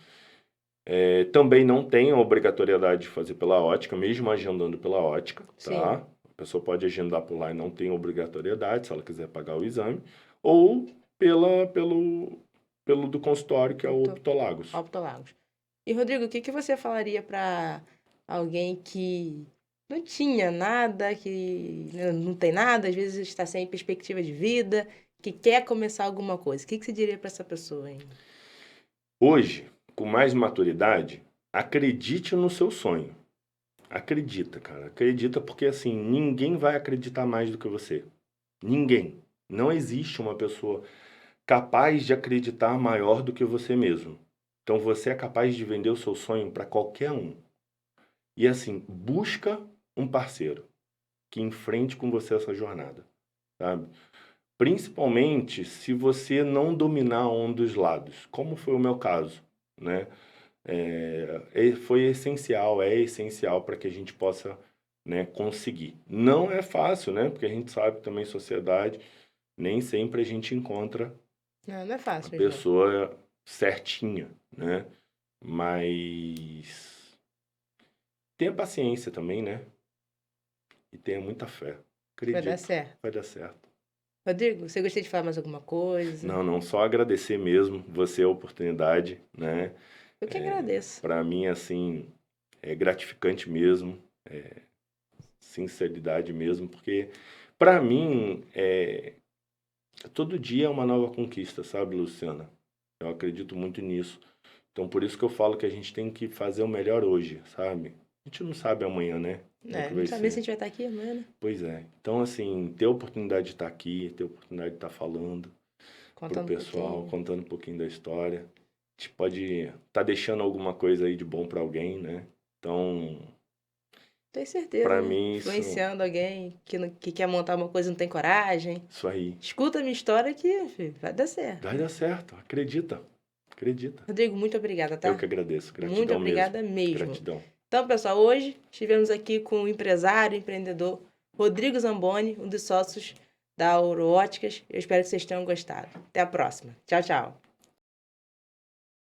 Também não tem a obrigatoriedade de fazer pela ótica, mesmo agendando pela ótica, Sim. tá? A pessoa pode agendar por lá e não tem obrigatoriedade, se ela quiser pagar o exame, ou pelo do consultório, que é o Optolagos. Optolagos. E, Rodrigo, o que você falaria para alguém que não tinha nada, que não tem nada, às vezes está sem perspectiva de vida, que quer começar alguma coisa? O que você diria para essa pessoa, hein? Hoje, com mais maturidade, acredite no seu sonho. Acredita, cara. Acredita porque, assim, ninguém vai acreditar mais do que você. Ninguém. Não existe uma pessoa capaz de acreditar maior do que você mesmo. Então, você é capaz de vender o seu sonho para qualquer um. E, assim, busca um parceiro que enfrente com você essa jornada, sabe? Principalmente se você não dominar um dos lados, como foi o meu caso, né? Foi essencial, é essencial para que a gente possa, né, conseguir. Não é fácil, né? Porque a gente sabe também, sociedade, nem sempre a gente encontra Não é fácil a mesmo. pessoa certinha, né? Mas tenha paciência também, né? E tenha muita fé. Acredito. Vai dar certo. Vai dar certo. Rodrigo, você gostaria de falar mais alguma coisa? Não, só agradecer mesmo você a oportunidade, né? Eu que agradeço. Para mim, assim, é gratificante mesmo, sinceridade mesmo, porque para mim, todo dia é uma nova conquista, sabe, Luciana? Eu acredito muito nisso. Então, por isso que eu falo que a gente tem que fazer o melhor hoje, sabe? A gente não sabe amanhã, né? Não sabe se a gente vai estar aqui amanhã, né? Pois é. Então, assim, ter a oportunidade de estar aqui, ter a oportunidade de estar falando pro pessoal, contando um pouquinho da história. A gente pode estar deixando alguma coisa aí de bom para alguém, né? Então, tenho certeza. Pra né? mim, Influenciando alguém que quer montar uma coisa e não tem coragem. Isso aí. Escuta a minha história que filho, vai dar certo. Vai dar certo, acredita. Acredita. Rodrigo, muito obrigada, tá? Eu que agradeço. Gratidão muito obrigada mesmo. Gratidão. Então, pessoal, hoje estivemos aqui com o empresário, empreendedor Rodrigo Zamboni, um dos sócios da Auro Óticas. Eu espero que vocês tenham gostado. Até a próxima. Tchau, tchau.